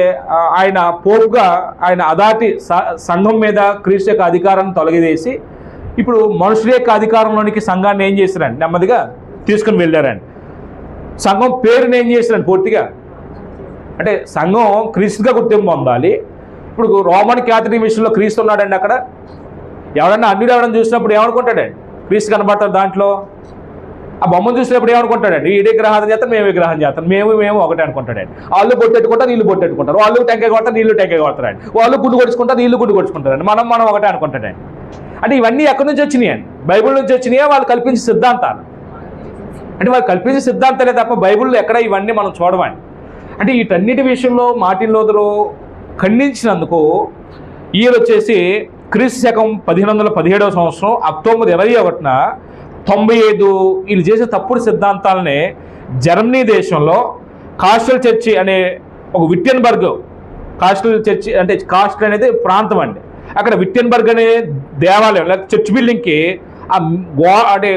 ఆయన పోప్గా ఆయన అదాటి సంఘం మీద క్రీస్తు యొక్క అధికారాన్ని తొలగిదేసి ఇప్పుడు మనుషుల యొక్క అధికారంలోనికి సంఘాన్ని ఏం చేశారండి, నెమ్మదిగా తీసుకుని వెళ్ళారండి. సంఘం పేరుని ఏం చేశారండి పూర్తిగా, అంటే సంఘం క్రీస్తుగా గుర్తింపు పొందాలి. ఇప్పుడు రోమన్ క్యాథలిక్ విషయంలో క్రీస్తు ఉన్నాడండి. అక్కడ ఎవరన్నా అన్యుడు ఎవరైనా చూసినప్పుడు ఏమనుకుంటాడండి, క్రీస్తు కనబడతారు దాంట్లో. ఆ బొమ్మను చూసినప్పుడు ఏమనుకుంటాడండి, ఈ విగ్రహాన్ని చేస్తాను, మేము విగ్రహం చేస్తాను, మేము ఒకటే అనుకుంటాడండి. వాళ్ళు బొట్టెట్టుకుంటారు, వీళ్ళు బొట్టెట్టుకుంటారు, వాళ్ళు టెంకాయ కొడతారు, నీళ్ళు టెంకాయ కొడతారండి, వాళ్ళు గుడ్డు కొడుచుకుంటారు, వీళ్ళు గుడ్డు కొడుచుకుంటారండి, మనం ఒకటే అనుకుంటాడండి. అంటే ఇవన్నీ ఎక్కడి నుంచి వచ్చినాయి అండి, బైబిల్ నుంచి వచ్చినాయా, వాళ్ళు కల్పించే సిద్ధాంతాలు. అంటే వాళ్ళు కల్పించే సిద్ధాంతాలే తప్ప బైబిల్లో ఎక్కడ ఇవన్నీ మనం చూడమండి. అంటే వీటన్నిటి విషయంలో మార్టిన్ లూథరు ఖండించినందుకు ఈయన వచ్చేసి క్రీస్తు శకం 1517వ సంవత్సరం అక్టోబర్ 21న 95 వీళ్ళు చేసే తప్పుడు సిద్ధాంతాలని జర్మనీ దేశంలో కాస్టల్ చర్చి అనే ఒక విట్టెన్బర్గ్, కాస్టల్ చర్చి అంటే కాస్టల్ అనేది ప్రాంతం అండి, అక్కడ విట్టెన్బర్గ్ అనే దేవాలయం లేకపోతే చర్చ్ బిల్డింగ్కి ఆ అంటే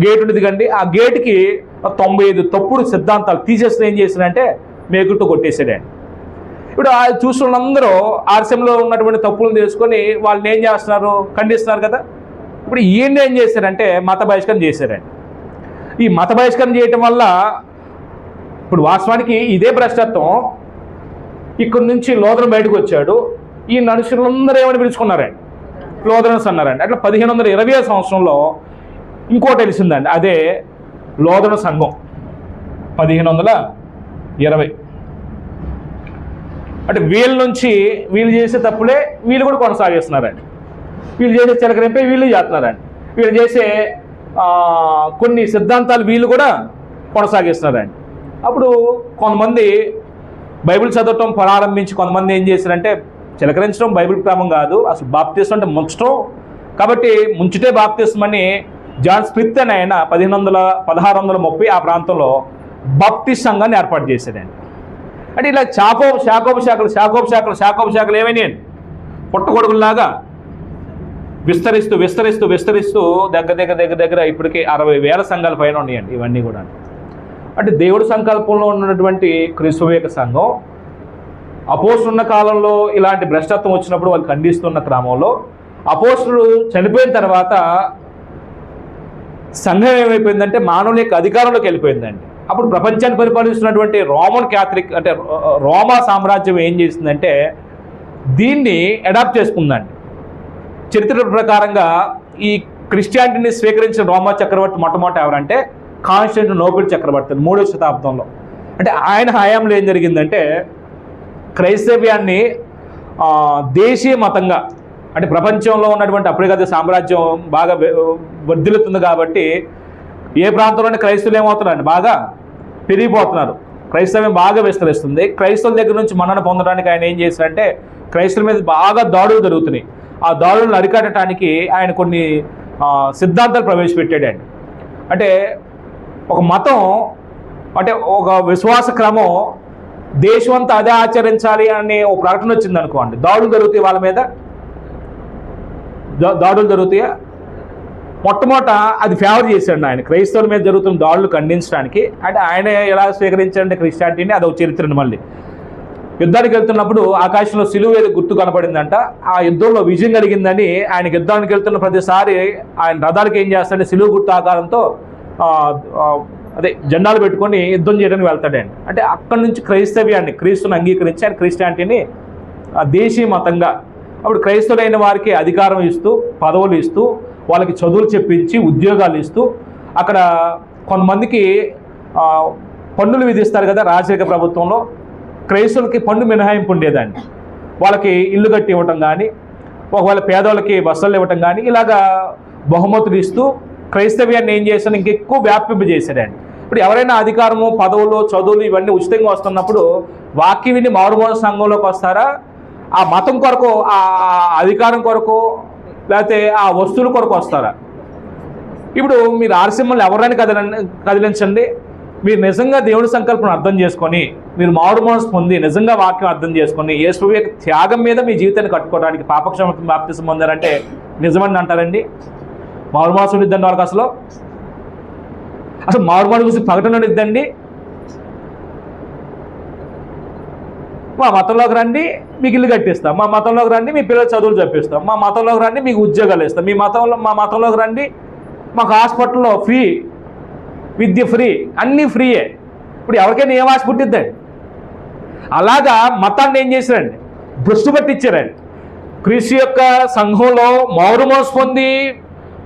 గేట్ ఉండేది కండి, ఆ గేట్కి 95 తప్పుడు సిద్ధాంతాలు తీసేస్తే ఏం చేశారంటే మేకుట్టు కొట్టేసాడండి. ఇప్పుడు చూసిన వాళ్ళందరూ ఆర్సెంలో ఉన్నటువంటి తప్పులను తెలుసుకొని వాళ్ళని ఏం చేస్తున్నారు, ఖండిస్తున్నారు కదా. ఇప్పుడు ఈయన ఏం చేశారంటే మత బహిష్కరణ చేశారండి. ఈ మత బహిష్కరణ చేయటం వల్ల ఇప్పుడు వాస్తవానికి ఇదే భ్రష్టత్వం. ఇక్కడి నుంచి లూథరన్ బయటకు వచ్చాడు, ఈ మనుషులందరూ ఏమని పిలుచుకున్నారండి, లూథరన్స్ అన్నారండి. అట్లా 1520వ సంవత్సరంలో ఇంకోటి తెలిసిందండి, అదే లూథరన్ సంఘం 1520. అంటే వీళ్ళ నుంచి వీళ్ళు చేసే తప్పులే వీళ్ళు కూడా కొనసాగిస్తున్నారండి. వీళ్ళు చేసే చిలకరింపే వీళ్ళు చేస్తున్నారండి. వీళ్ళు చేసే కొన్ని సిద్ధాంతాలు వీళ్ళు కూడా కొనసాగిస్తున్నారండి. అప్పుడు కొంతమంది బైబిల్ చదవటం ప్రారంభించి కొంతమంది ఏం చేశారంటే చిలకరించడం బైబిల్ క్రమం కాదు, అసలు బాప్తిస్మం అంటే ముంచడం, కాబట్టి ముంచుటే బాప్తిస్మం అని జాన్ స్మిత్ అని ఆయన 1630 ఆ ప్రాంతంలో బాప్టిస్ట్ సంఘాన్ని ఏర్పాటు చేశాడండి. అంటే ఇలా శాఖోపశాఖలు ఏమైనాయండి, పుట్టగొడుగుల్లాగా విస్తరిస్తూ దగ్గర ఇప్పటికీ 60,000 సంఘాల పైన ఉన్నాయండి ఇవన్నీ కూడా. అంటే దేవుడి సంకల్పంలో ఉన్నటువంటి క్రీస్తు యొక్క సంఘం అపోస్తులు ఉన్న కాలంలో ఇలాంటి భ్రష్టత్వం వచ్చినప్పుడు వాళ్ళు ఖండిస్తున్న క్రమంలో అపోస్తులు చనిపోయిన తర్వాత సంఘం ఏమైపోయిందంటే మానవుల యొక్క అధికారంలోకి వెళ్ళిపోయిందండి. అప్పుడు ప్రపంచాన్ని పరిపాలిస్తున్నటువంటి రోమన్ క్యాథలిక్ అంటే రోమా సామ్రాజ్యం ఏం చేసిందంటే దీన్ని అడాప్ట్ చేసుకుందండి. చరిత్ర ప్రకారంగా ఈ క్రిస్టియానిటీని స్వీకరించిన రోమా చక్రవర్తి మొట్టమొదటి ఎవరంటే కాన్స్టాంటినోపుల్ చక్రవర్తి 3వ శతాబ్దంలో. అంటే ఆయన హయాంలో ఏం జరిగిందంటే క్రైస్తవ్యాన్ని దేశీయ మతంగా అంటే ప్రపంచంలో ఉన్నటువంటి అప్రగతి సామ్రాజ్యం బాగా వర్ధిల్లుతుంది కాబట్టి ఏ ప్రాంతంలోనే క్రైస్తవులు ఏమవుతున్నారండి బాగా పెరిగిపోతున్నారు, క్రైస్తవ్యం బాగా విస్తరిస్తుంది. క్రైస్తవుల దగ్గర నుంచి మన్నన పొందడానికి ఆయన ఏం చేశారంటే క్రైస్తవుల మీద బాగా దాడులు జరుగుతున్నాయి. ఆ దాడులను అరికట్టడానికి ఆయన కొన్ని సిద్ధాంతాలు ప్రవేశపెట్టాడండి. అంటే ఒక మతం అంటే ఒక విశ్వాస క్రమం దేశమంతా అదే ఆచరించాలి అనే ఒక ప్రకటన వచ్చింది అనుకోండి, దాడులు జరుగుతాయి, వాళ్ళ మీద దాడులు జరుగుతాయా? మొట్టమొదట అది ఫేవర్ చేశాడు ఆయన, క్రైస్తవుల మీద జరుగుతున్న దాడులు ఖండించడానికి. అంటే ఆయన ఎలా స్వీకరించాడంటే క్రిస్టియానిటీని, అది ఒక చరిత్రను. మళ్ళీ యుద్ధానికి వెళ్తున్నప్పుడు ఆకాశంలో సిలువ ఏదో గుర్తు కనపడిందంట. ఆ యుద్ధంలో విజయం కలిగిందని ఆయనకి యుద్ధానికి వెళ్తున్న ప్రతిసారి ఆయన రథాలకు ఏం చేస్తాడంటే సిలువ గుర్తు ఆకారంతో అదే జెండాలు పెట్టుకొని యుద్ధం చేయడానికి వెళ్తాడండి. అంటే అక్కడి నుంచి క్రైస్తవ్యాన్ని, క్రీస్తుని అంగీకరించి ఆయన క్రిస్టియానిటీని దేశీయ మతంగా, అప్పుడు క్రైస్తవులైన వారికి అధికారం ఇస్తూ, పదవులు ఇస్తూ, వాళ్ళకి చదువులు చెప్పించి, ఉద్యోగాలు ఇస్తూ, అక్కడ కొంతమందికి పన్నులు విధిస్తారు కదా రాజకీయ ప్రభుత్వంలో. క్రైస్తవులకి పన్ను మినహాయింపు ఉండేదండి. వాళ్ళకి ఇల్లు కట్టి ఇవ్వటం కానీ, ఒకవేళ పేదవాళ్ళకి బస్సులు ఇవ్వటం కానీ, ఇలాగా బహుమతులు ఇస్తూ క్రైస్తవ్యాన్ని ఏం చేశాను ఇంకెక్కువ వ్యాపింపజేశాడండి. ఇప్పుడు ఎవరైనా అధికారము, పదవులు, చదువులు ఇవన్నీ ఉచితంగా వస్తున్నప్పుడు వాక్యం విని మారుమూల సంఘంలోకి వస్తారా, ఆ మతం కొరకు, ఆ అధికారం కొరకు, లేకపోతే ఆ వస్తువుల కొరకు వస్తారా? ఇప్పుడు మీరు ఆర్సిమ్మల్ని ఎవరైనా కదిలించండి, మీరు నిజంగా దేవుడి సంకల్పం అర్థం చేసుకొని, మీరు మారు మనసు పొంది నిజంగా వాక్యం అర్థం చేసుకొని యేసు యొక్క త్యాగం మీద మీ జీవితాన్ని కట్టుకోవడానికి పాపక్షమాపణ బాప్తిసం పొందారంటే నిజమని అంటారండి? మారు మనసు ఉండిద్దండి వాళ్ళకి. అసలు మారు మనసు గురించి ప్రకటన ఉండిద్దండి. మా మతంలోకి రండి, మీకు ఇల్లు కట్టిస్తాం. మా మతంలోకి రండి, మీ పిల్లలు చదువులు చెప్పిస్తాం. మా మతంలోకి రండి, మీకు ఉద్యోగాలు ఇస్తాం. మా మతంలోకి రండి, మాకు హాస్పిటల్లో ఫ్రీ, విద్య ఫ్రీ, అన్నీ ఫ్రీయే. ఇప్పుడు ఎవరికైనా ఏం ఆశ పుట్టిద్దండి? అలాగా మతాన్ని ఏం చేశారండి? భ్రష్టు పట్టించారండి. క్రీస్తు యొక్క సంఘంలో మారు మనసు పొంది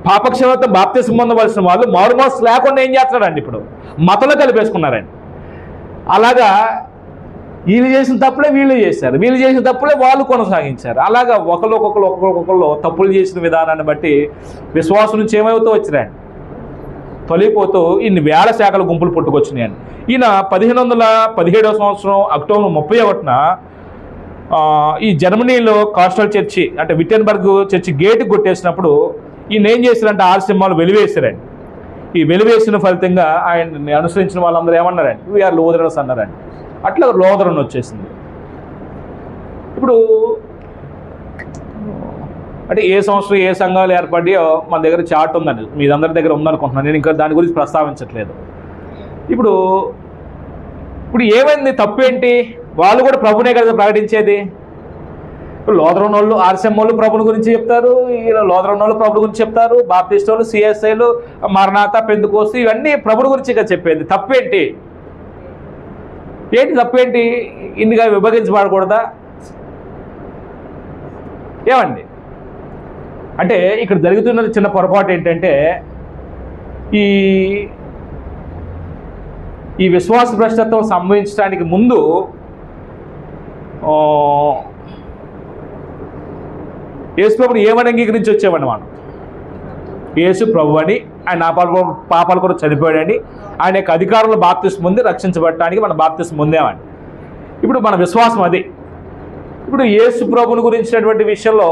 పాపక్షమాపణ బాప్తిసం పొందవలసిన వాళ్ళు మారు మనసు లేకుండా ఏం చేస్తున్నారండి? ఇప్పుడు మతంలో కలిపేసుకున్నారండి. అలాగా వీళ్ళు చేసిన తప్పులే వీళ్ళు చేశారు, వీళ్ళు చేసిన తప్పులే వాళ్ళు కొనసాగించారు. అలాగా ఒకరికొకరు తప్పులు చేసిన విధానాన్ని బట్టి విశ్వాసం నుంచి ఏమవుతూ వచ్చినాయండి? తొలిగిపోతూ ఇన్ని వేల శాఖల గుంపులు పుట్టుకొచ్చినాయండి. ఈయన 1517వ సంవత్సరం అక్టోబర్ 31న ఈ జర్మనీలో కాస్టల్ చర్చి అంటే విటెన్బర్గ్ చర్చి గేటుకు కొట్టేసినప్పుడు ఈయన ఏం చేశారంటే 6 సింహాలు వెలివేశారండి. ఈ వెలివేసిన ఫలితంగా ఆయన్ని అనుసరించిన వాళ్ళందరూ ఏమన్నారండి? వీఆర్ లూథరన్స్ అన్నారండి. అట్లా లూథరన్ వచ్చేసింది. ఇప్పుడు అంటే ఏ సంవత్సరం ఏ సంఘాలు ఏర్పడియో మన దగ్గర చార్ట్ ఉందండి, మీ అందరి దగ్గర ఉందనుకుంటున్నాను. నేను ఇంకా దాని గురించి ప్రస్తావించట్లేదు. ఇప్పుడు ఏమైంది? తప్పు ఏంటి? వాళ్ళు కూడా ప్రభునే కదా ప్రకటించేది. ఇప్పుడు లోదరన్ వాళ్ళు, ఆర్సిఎం వాళ్ళు ప్రభుని గురించి చెప్తారు, లోదరన్ వాళ్ళు ప్రభుని గురించి చెప్తారు, బాప్టిస్ట్ వాళ్ళు, సిఎస్ఐలు, మరణాత, పెందుకోస్తు, ఇవన్నీ ప్రభుని గురించి ఇక చెప్పేది. తప్పేంటి? తప్పేంటి? ఇన్నిగా విభజించబడకూడదా? ఏమండి? అంటే ఇక్కడ జరుగుతున్న చిన్న పొరపాటు ఏంటంటే ఈ విశ్వాస భ్రష్టత్వం సంభవించడానికి ముందు యేసు ప్రభుని ఏమని అంగీకరించి వచ్చామండి మనం? యేసు ప్రభు అని, ఆయన నా పాపాల కొరకు చనిపోయాడని, ఆయన యొక్క అధికారంలో బాప్తిసం పొంది రక్షించబడటానికి మనం బాప్తిసం పొందామని. ఇప్పుడు మన విశ్వాసం అది. ఇప్పుడు యేసు ప్రభుని గురించినటువంటి విషయంలో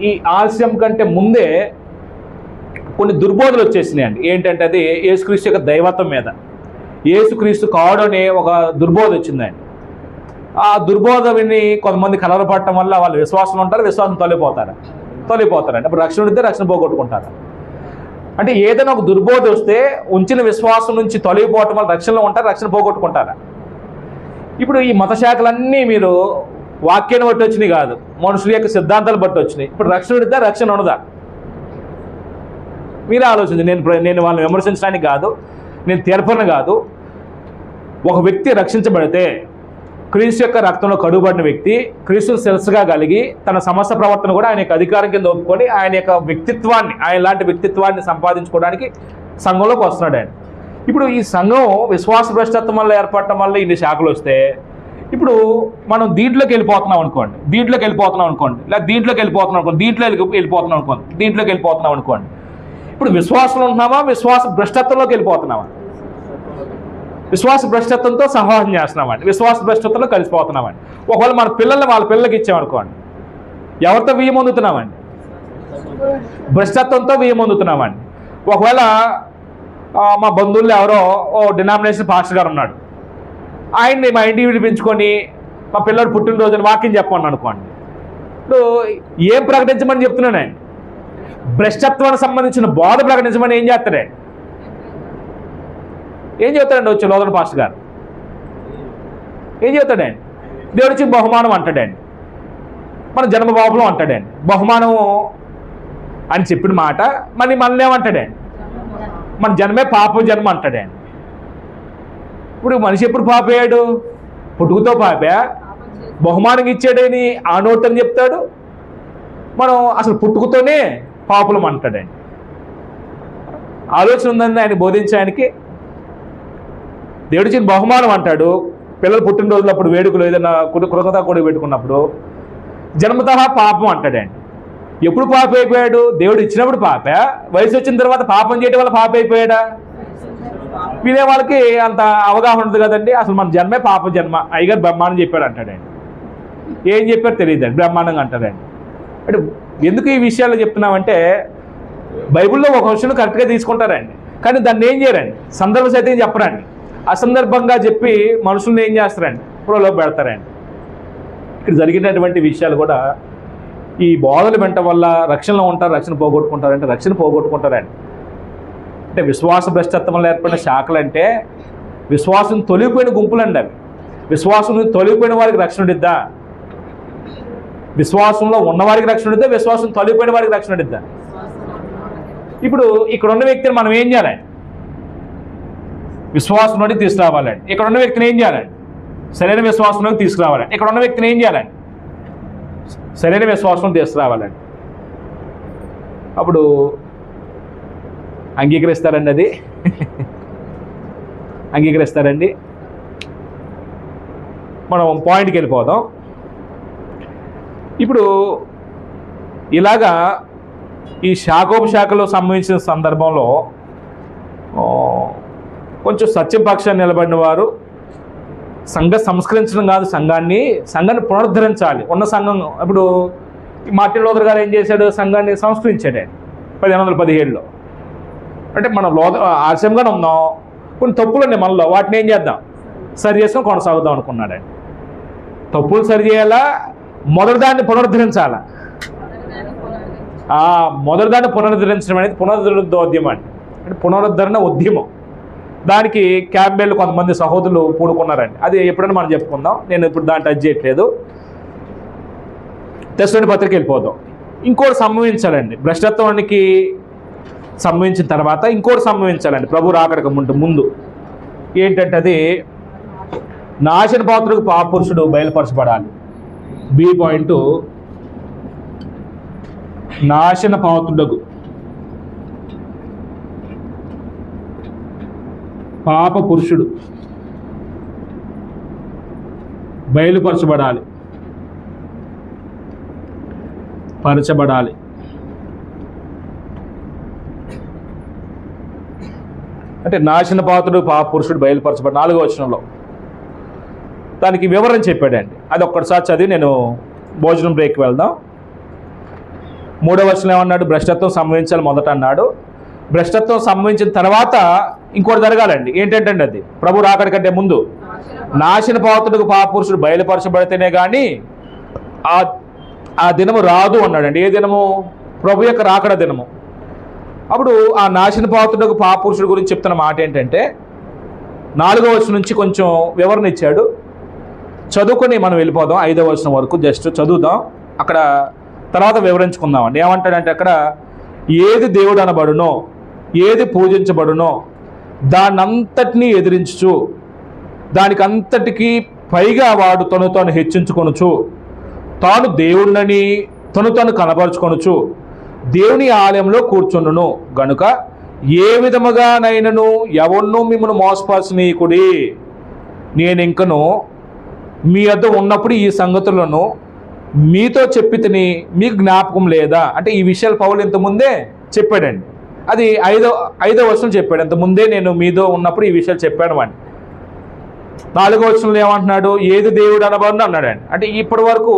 ఈ ఆలస్యం కంటే ముందే కొన్ని దుర్బోధలు వచ్చేసినాయండి. ఏంటంటే అది యేసుక్రీస్తు యొక్క దైవత్వం మీద, యేసుక్రీస్తు కాడు అనే ఒక దుర్బోధ వచ్చిందండి. ఆ దుర్బోధ విని కొంతమంది కలవరపడటం వల్ల వాళ్ళు విశ్వాసం ఉంటారు, విశ్వాసం తొలిపోతారండి. అప్పుడు రక్షణ ఉంటే రక్షణ పోగొట్టుకుంటారు. అంటే ఏదైనా ఒక దుర్బోధ వస్తే ఉంచిన విశ్వాసం నుంచి తొలగిపోవటం వల్ల రక్షణలో ఉంటారు, రక్షణ పోగొట్టుకుంటారా? ఇప్పుడు ఈ మత శాఖలన్నీ మీరు వాక్యాన్ని బట్టి వచ్చినాయి కాదు, మనుషుల యొక్క సిద్ధాంతాలు బట్టి వచ్చినాయి. ఇప్పుడు రక్షణ ఉండిద్దా, రక్షణ ఉండదా? మీరే ఆలోచించండి. నేను వాళ్ళని విమర్శించడానికి కాదు, నేను తీర్పన కాదు. ఒక వ్యక్తి రక్షించబడితే క్రీస్తు యొక్క రక్తంలో కడుగుబడిన వ్యక్తి క్రీస్తును శిరస్సుగా కలిగి తన సమస్త ప్రవర్తన కూడా ఆయన యొక్క అధికారం కింద ఒప్పుకొని ఆయన యొక్క వ్యక్తిత్వాన్ని, ఆయన లాంటి వ్యక్తిత్వాన్ని సంపాదించుకోవడానికి సంఘంలోకి వస్తున్నాడు ఆయన. ఇప్పుడు ఈ సంఘం విశ్వాస భ్రష్టత్వం వల్ల ఏర్పడటం వల్ల ఇన్ని శాఖలు వస్తే ఇప్పుడు మనం దీంట్లోకి వెళ్ళిపోతున్నాం అనుకోండి, లేదా దీంట్లోకి వెళ్ళిపోతున్నాం అనుకోండి. ఇప్పుడు విశ్వాసంలో ఉంటున్నామా, విశ్వాస భ్రష్టత్వంలోకి వెళ్ళిపోతున్నామా? విశ్వాస భ్రష్టత్వంతో సహవాసం చేస్తున్నామండి, విశ్వాస భ్రష్టత్వంలో కలిసిపోతున్నామండి. ఒకవేళ మన పిల్లల్ని వాళ్ళ పిల్లలకి ఇచ్చామనుకోండి, ఎవరితో బియ్యం పొందుతున్నామండి? భ్రష్టత్వంతో బియ్యం పొందుతున్నామండి. ఒకవేళ మా బంధువుల్లో ఎవరో డినామినేషన్ పాస్టర్ గారు ఉన్నాడు, ఆయన్ని మా ఇంటికి విడిపించుకొని మా పిల్లడు పుట్టినరోజుని వాక్యం చెప్పండి అనుకోండి. ఇప్పుడు ఏం ప్రకటించమని చెప్తున్నాను ఆయన? భ్రష్టత్వానికి సంబంధించిన బోధ ప్రకటించమని ఏం చేస్తాడండి? ఏం చెప్తాడండి వచ్చి లోదన పాస్టర్ గారు? ఏం చెప్తాడండి? దేవుడి నుంచి బహుమానం అంటాడండి, మన జన్మ బాబులో అంటాడండి. బహుమానం అని చెప్పిన మాట మరి మనల్ని ఏమంటాడండి? మన జన్మే పాప జన్మ అంటాడండి. ఇప్పుడు మనిషి ఎప్పుడు పాపయ్యాడు? పుట్టుకతో పాపా? బహుమానం ఇచ్చాడని ఆ నోట్ అని చెప్తాడు. మనం అసలు పుట్టుకతోనే పాపులం అంటాడండి. ఆలోచన ఉందండి ఆయన బోధించడానికి. దేవుడి చిన్న బహుమానం అంటాడు. పిల్లలు పుట్టినరోజులప్పుడు వేడుకలు ఏదైనా కృతజ్ఞతా కూడా పెట్టుకున్నప్పుడు జన్మతః పాపం అంటాడండి. ఎప్పుడు పాప అయిపోయాడు? దేవుడు ఇచ్చినప్పుడు పాప, వయసు వచ్చిన తర్వాత పాపం చేయడం వల్ల పాప అయిపోయాడా? వినే వాళ్ళకి అంత అవగాహన ఉంటుంది కదండి. అసలు మన జన్మే పాప జన్మ, అయ్యగారు బ్రహ్మాండం చెప్పాడు అంటాడండి. ఏం చెప్పారు తెలియదండి, బ్రహ్మాండంగా అంటాడండి. అంటే ఎందుకు ఈ విషయాలు చెప్తున్నామంటే బైబిల్లో ఒక విషయం కరెక్ట్గా తీసుకుంటారండి, కానీ దాన్ని ఏం చేయరండి, సందర్భ సైతం చెప్పరండి. అసందర్భంగా చెప్పి మనుషుల్ని ఏం చేస్తారండి, ప్రలోభ పెడతారండి. ఇక్కడ జరిగినటువంటి విషయాలు కూడా ఈ బోధలు వెంట వల్ల రక్షణలో ఉంటారు, రక్షణ పోగొట్టుకుంటారంటే రక్షణ పోగొట్టుకుంటారండి. అంటే విశ్వాస భ్రష్టత్వం వల్ల ఏర్పడిన శాఖలు అంటే విశ్వాసం తొలిగిపోయిన గుంపులండి అవి. విశ్వాసం తొలిగిపోయిన వారికి రక్షణ ఉండిద్దా? విశ్వాసంలో ఉన్నవారికి రక్షణ ఉండిద్దా? విశ్వాసం తొలిగిపోయిన వారికి రక్షణ ఉండిద్దా? ఇప్పుడు ఇక్కడ ఉన్న వ్యక్తిని మనం ఏం చేయాలండి? విశ్వాసంలోకి తీసుకురావాలండి. ఇక్కడ ఉన్న వ్యక్తిని ఏం చేయాలండి? సరైన విశ్వాసంలోకి తీసుకురావాలండి. ఇక్కడ ఉన్న వ్యక్తిని ఏం చేయాలండి? సరైన విశ్వాసం తీసుకురావాలండి. అప్పుడు అంగీకరిస్తారండి, అది అంగీకరిస్తారండి. మనం పాయింట్కి వెళ్ళిపోదాం. ఇప్పుడు ఇలాగా ఈ శాఖోపశాఖలో సంబంధించిన సందర్భంలో కొంచెం సత్యం పక్షాన్ని నిలబడిన వారు సంఘ సంస్కరించడం కాదు, సంఘాన్ని పునరుద్ధరించాలి. ఉన్న సంఘం ఇప్పుడు మార్టిన్ లూథర్ గారు ఏం చేశాడు? సంఘాన్ని సంస్కరించాడు 1517లో. అంటే మనం ఆలస్యంగానే ఉన్నాం, కొన్ని తప్పులు ఉన్నాయి మనలో, వాటిని ఏం చేద్దాం, సరి చేసుకొని కొనసాగుదాం అనుకున్నాడండి. తప్పులు సరి చేయాలా, మొదటిదాన్ని పునరుద్ధరించాలా? మొదటిదాన్ని పునరుద్ధరించడం అనేది పునరుద్ధరణ అండి. అంటే పునరుద్ధరణ ఉద్యమం. దానికి క్యాంబెల్ కొంతమంది సహోదరులు పూనుకున్నారండి. అది ఎప్పుడైనా మనం చెప్పుకుందాం, నేను ఇప్పుడు దాన్ని టచ్ చేయట్లేదు. తెస్సలోని పత్రిక వెళ్ళిపోదాం. ఇంకోటి సంభవించాలండి, భ్రష్టత్వానికి సంభవించిన తర్వాత ఇంకోటి సంభవించాలండి ప్రభు రాకడక ముందు. ఏంటంటే అది నాశన పాత్రకు పాపురుషుడు బయలుపరచబడాలి. బి పాయింట్, నాశన పాత్రుడకు పాప పురుషుడు బయలుపరచబడాలి, పరచబడాలి. అంటే నాశన పాత్రుడు పాప పురుషుడు బయలుపరచబడి 4వ వచనంలో దానికి వివరణ చెప్పాడండి. అది ఒక్కసారి చదివి నేను భోజనం బ్రేక్కి వెళ్దాం. 3వ వచనం ఏమన్నాడు? భ్రష్టత్వం సంభవించాలి మొదట అన్నాడు. భ్రష్టత్వం సంభవించిన తర్వాత ఇంకోటి జరగాలండి. ఏంటంటే అది ప్రభు రాకడ కంటే ముందు నాశన పాత్రుడికి పాపపురుషుడు బయలుపరచబడితేనే కానీ ఆ దినము రాదు అన్నాడండి. ఏ దినము? ప్రభు యొక్క రాకడ దినము. అప్పుడు ఆ నాశన పాత్రుడికి పాపపురుషుడు గురించి చెప్తున్న మాట ఏంటంటే 4వ వచనం నుంచి కొంచెం వివరణ ఇచ్చాడు. చదువుకొని మనం వెళ్ళిపోదాం 5వ వచనం వరకు, జస్ట్ చదువుదాం, అక్కడ తర్వాత వివరించుకుందామండి. ఏమంటాడంటే అక్కడ, ఏది దేవుడు అనబడునో, ఏది పూజించబడునో దాన్నంతటినీ ఎదిరించుచు దానికంతటికీ పైగా వాడు తను హెచ్చించుకొనుచు తాను దేవుణ్ణని తను కనపరుచుకొనుచు దేవుని ఆలయంలో కూర్చుండును గనుక ఏ విధముగానైనను ఎవన్నూ మిమ్మల్ని మోసపరచనీయకుడి. నేను ఇంకను మీ వద్ద ఉన్నప్పుడు ఈ సంగతులను మీతో చెప్పి తిని మీకు జ్ఞాపకం లేదా? అంటే ఈ విషయాలు పౌలు ఇంతకుముందే చెప్పాడండి. అది ఐదో వచనం చెప్పాడు. ఇంతకుముందే నేను మీతో ఉన్నప్పుడు ఈ విషయాలు చెప్పాను అని. 4వ వచనంలో ఏమంటున్నాడు? ఏది దేవుడు అనబడును అన్నాడండి. అంటే ఇప్పటి వరకు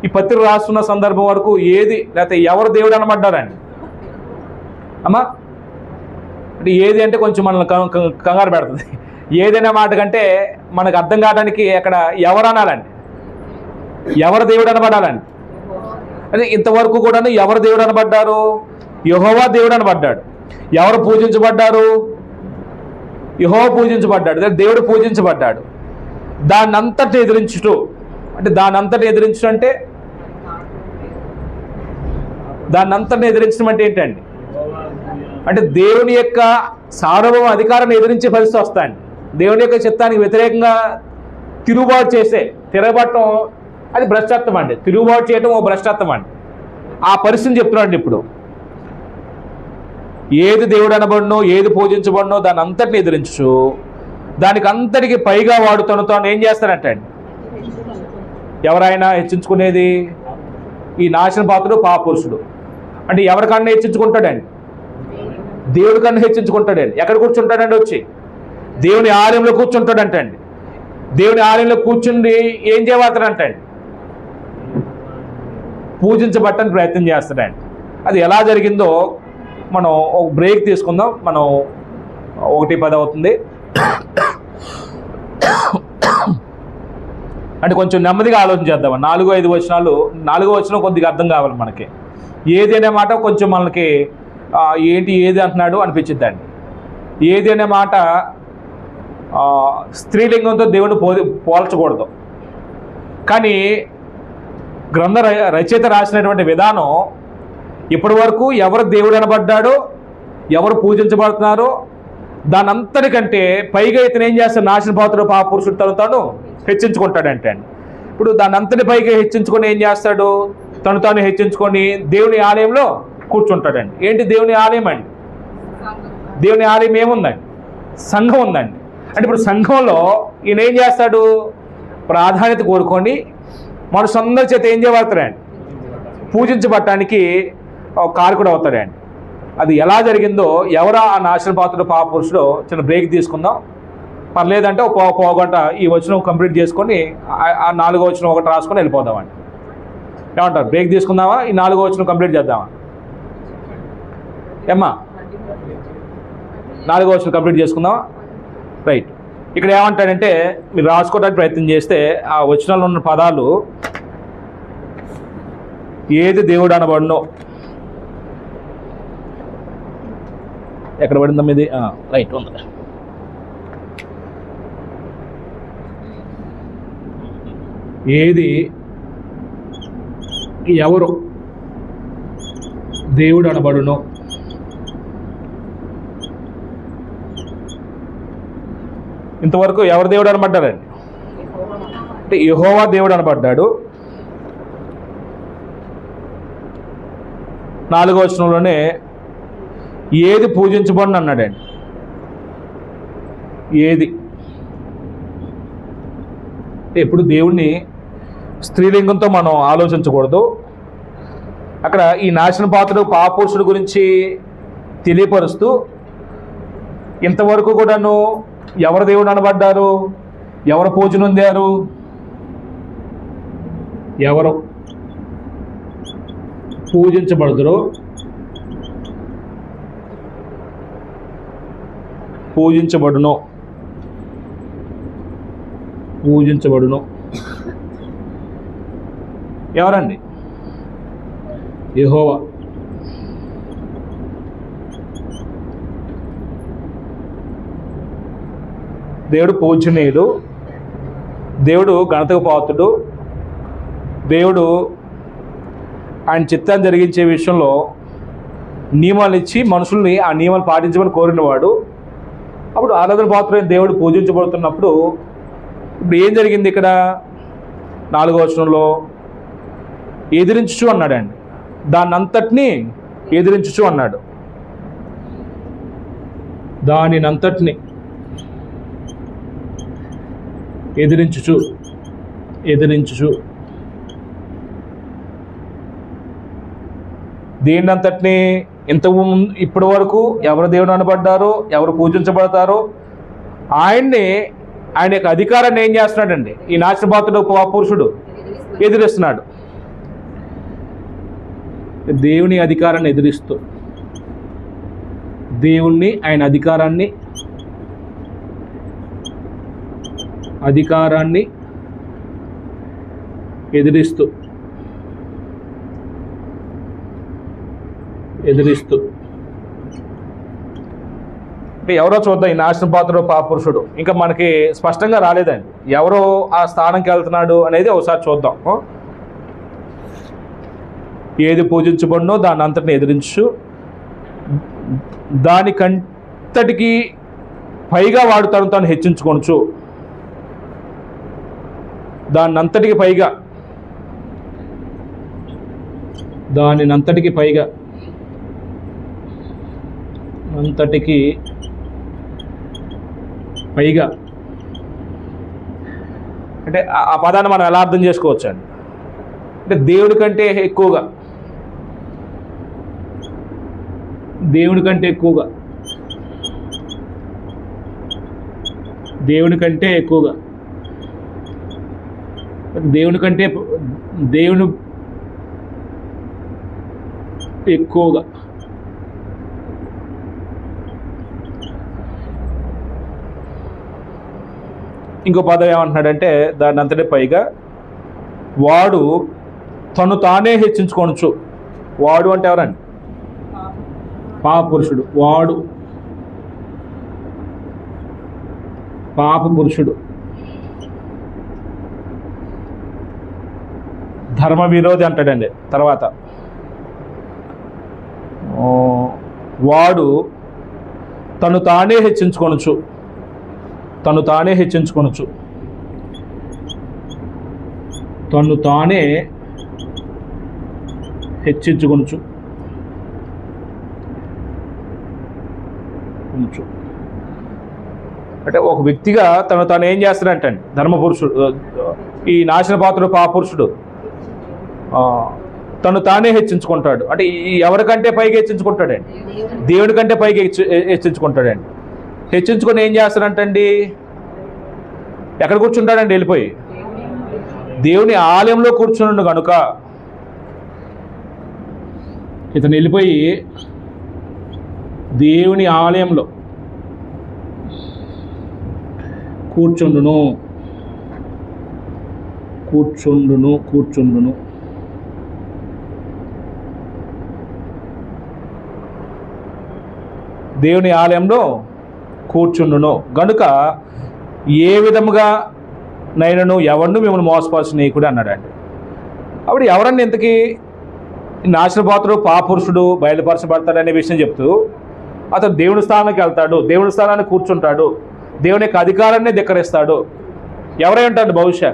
ఈ పత్రిక రాస్తున్న సందర్భం వరకు ఏది లేకపోతే ఎవరు దేవుడు అనబడ్డారండి అమ్మా? అంటే ఏది అంటే కొంచెం మనల్ని కంగారు పెడుతుంది. ఏదైనా మాట కంటే మనకు అర్థం కావడానికి అక్కడ ఎవరు అనాలండి, ఎవరు దేవుడు అనబడాలండి. అంటే ఇంతవరకు కూడా ఎవరు దేవుడు అనబడ్డారు? యెహోవా దేవుడు అనబడ్డాడు. ఎవరు పూజించబడ్డారు? యెహోవా పూజించబడ్డాడు, దేవుడు పూజించబడ్డాడు. దాన్ని అంతటి ఎదిరించుటూ అంటే దాన్ని అంతటి ఎదిరించడం అంటే దాన్ని అంతటిని ఎదిరించడం అంటే ఏంటండి? అంటే దేవుని యొక్క సార్వభౌమ అధికారాన్ని ఎదిరించే పరిస్థితి వస్తాయండి. దేవుని యొక్క చిత్తానికి వ్యతిరేకంగా తిరుగుబాటు తిరగబడటం అది భ్రష్టత్వం అండి. తిరుగుబాటు చేయటం ఓ భ్రష్టత్వం అండి. ఆ పరిస్థితిని చెప్తున్నాడు. ఇప్పుడు ఏది దేవుడు అనబడినో, ఏది పూజించబడినో దాన్ని అంతటిని ఎదిరించు, దానికి అంతటికి పైగా వాడు తను ఏం చేస్తాడంటే అండి, ఎవరైనా హెచ్చించుకునేది ఈ నాశన పాత్రుడు పాపురుషుడు. అంటే ఎవరికన్నా హెచ్చించుకుంటాడండి? దేవుడి కన్నా హెచ్చించుకుంటాడండి. ఎక్కడ కూర్చుంటాడండి? వచ్చి దేవుని ఆలయంలో కూర్చుంటాడంట అండి. దేవుని ఆలయంలో కూర్చుండి ఏం చేయబడతాడంటే అండి, పూజించబట్టని ప్రయత్నం చేస్తాడండి. అది ఎలా జరిగిందో మనం ఒక బ్రేక్ తీసుకుందాం. మనం 1:10 అవుతుంది. అంటే కొంచెం నెమ్మదిగా ఆలోచన చేద్దాం. 4-5 వచనాలు, 4వ వచనం కొద్దిగా అర్థం కావాలి మనకి. ఏది అనే మాట కొంచెం మనకి ఏది అంటున్నాడు అనిపించిద్దండి. ఏది అనే మాట స్త్రీలింగంతో దేవుని పోల్చకూడదు. కానీ గ్రంథ రచయిత రాసినటువంటి విధానం ఇప్పటి వరకు ఎవరు దేవుడు అనబడ్డాడో, ఎవరు పూజించబడుతున్నారో దాని అంతటికంటే పైగా ఇతను ఏం చేస్తాడు? నాశన పాత్రుడు పాపురుషుడు తాను హెచ్చించుకుంటాడంటే అండి. ఇప్పుడు దాని అంతటి పైగా హెచ్చించుకొని ఏం చేస్తాడు? తాను హెచ్చించుకొని దేవుని ఆలయంలో కూర్చుంటాడండి. ఏంటి దేవుని ఆలయం అండి? దేవుని ఆలయం ఏముందండి? సంఘం ఉందండి. అంటే ఇప్పుడు సంఘంలో ఈయన ఏం చేస్తాడు? ప్రాధాన్యత కోరుకొని మనుషులందరి చేత ఏం చేయబడతాడండి? పూజించబడటానికి కారకుడు అవుతాడండి. అది ఎలా జరిగిందో, ఎవరా ఆ నాశన పాత్రుడు పాపురుషుడో చిన్న బ్రేక్ తీసుకుందాం. పర్లేదంటే ఒక పోగంట ఈ వచనం కంప్లీట్ చేసుకొని ఆ 4వ వచనం ఒకటి రాసుకొని వెళ్ళిపోదామండి. ఏమంటారు? బ్రేక్ తీసుకుందామా? ఈ 4వ వచనం కంప్లీట్ చేద్దామా? ఏమ్మా, 4వ వచనం కంప్లీట్ చేసుకుందామా? రైట్. ఇక్కడ ఏమంటాడంటే, మీరు రాసుకోవడానికి ప్రయత్నం చేస్తే ఆ వచనంలో ఉన్న పదాలు ఏది దేవుడు అనబడినో ఎక్కడ పడిందా ఇది? రైట్ ఉంది. ఏది ఎవరు దేవుడు అనబడునో, ఇంతవరకు ఎవరు దేవుడు అనబడ్డారండి? అంటే యెహోవా దేవుడు అనబడ్డాడు. 4వ వచనంలోనే ఏది పూజించబడిన అన్నాడండి. ఏది ఎప్పుడు దేవుణ్ణి స్త్రీలింగంతో మనం ఆలోచించకూడదు. అక్కడ ఈ నాశన పాత్రుడు పాపురుషుడు గురించి తెలియపరుస్తూ ఇంతవరకు కూడాను ఎవరు దేవుడు అనబడ్డారు, ఎవరు పూజ నొందారు, ఎవరు పూజించబడదురో, పూజించబడును ఎవరండి? యెహోవా. దేవుడు పూజనీయుడు, దేవుడు ఘనతకు పాత్రుడు, దేవుడు ఆయన చిత్తాన్ని జరిగించే విషయంలో నియమాలు ఇచ్చి మనుషుల్ని ఆ నియమాలు పాటించమని కోరినవాడు. అప్పుడు ఆరాధన పాత్రుడైన దేవుడు పూజించబడుతున్నప్పుడు ఇప్పుడు ఏం జరిగింది? ఇక్కడ 4వ వచనంలో ఎదిరించుచు అన్నాడండి. దాన్ని అంతటినీ ఎదిరించుచు అన్నాడు. దానినంతటిని ఎదిరించుచు దేన్నంతటిని ఇప్పటి వరకు ఎవరు దేవుడు అనబడ్డారో, ఎవరు పూజించబడతారో ఆయన యొక్క అధికారాన్ని ఏం చేస్తున్నాడండి? ఈ నాశనపాత్రుడు పురుషుడు ఎదిరిస్తున్నాడు. దేవుని అధికారాన్ని ఎదిరిస్తూ, దేవుణ్ణి ఆయన అధికారాన్ని ఎదిరిస్తూ ఎదిరిస్తూ. అంటే ఎవరో చూద్దాం, ఈ నాశన పాత్రుడు పాపురుషుడు ఇంకా మనకి స్పష్టంగా రాలేదండి. ఎవరో ఆ స్థానంకి వెళ్తున్నాడు అనేది ఒకసారి చూద్దాం. ఏది పూజించబడినో దాన్ని అంతటిని ఎదిరించు, దానికంతటికి పైగా వాడు తను హెచ్చించుకొనచ్చు. దాన్నంతటికి పైగా, దానినంతటికి పైగా, అంతటికి పైగా అంటే ఆ పదాన్ని మనం ఎలా అర్థం చేసుకోవచ్చు అండి? అంటే దేవుడి కంటే ఎక్కువగా, దేవుడి కంటే ఎక్కువగా, దేవుని కంటే ఎక్కువగా, దేవుని కంటే దేవుని ఎక్కువగా. ఇంకో పదం ఏమంటున్నాడంటే దాన్ని అంతటే పైగా వాడు తను తానే హెచ్చించుకొనచ్చు. వాడు అంటే ఎవరండి? పాపపురుషుడు. వాడు పాపపురుషుడు, ధర్మ విరోధి అంటాడండి. తర్వాత వాడు తను తానే హెచ్చించుకొనచ్చు, తను తానే హెచ్చించుకొనచ్చు, తను తానే హెచ్చించుకొనచ్చు. అంటే ఒక వ్యక్తిగా తను తాను ఏం చేస్తాడంటండి, ధర్మపురుషుడు, ఈ నాశన పాత్రుడు పాపురుషుడు తను తానే హెచ్చించుకుంటాడు. అంటే ఎవరికంటే పైకి హెచ్చించుకుంటాడండి? దేవుడి కంటే పైకి హెచ్చించుకుంటాడండి. హెచ్చించుకొని ఏం చేస్తాడంటండి? ఎక్కడ కూర్చుంటాడండి? వెళ్ళిపోయి దేవుని ఆలయంలో కూర్చున్నాడు కనుక ఇతను వెళ్ళిపోయి దేవుని ఆలయంలో కూర్చుండును. దేవుని ఆలయంలో కూర్చుండును గనుక ఏ విధముగా నైనను ఎవరిను మిమ్మల్ని మోసపరచు నీకుడు అన్నాడండి. అప్పుడు ఎవరన్నా ఇంతకీ నాశనపాత్రుడు పాపురుషుడు బయలుపరచబడతాడనే విషయం చెప్తూ అతను దేవుని స్థానానికి వెళ్తాడు, దేవుని స్థానాన్ని కూర్చుంటాడు, దేవుని యొక్క అధికారాన్ని ధిక్కరిస్తాడు. ఎవరై ఉంటాడు? బహుశా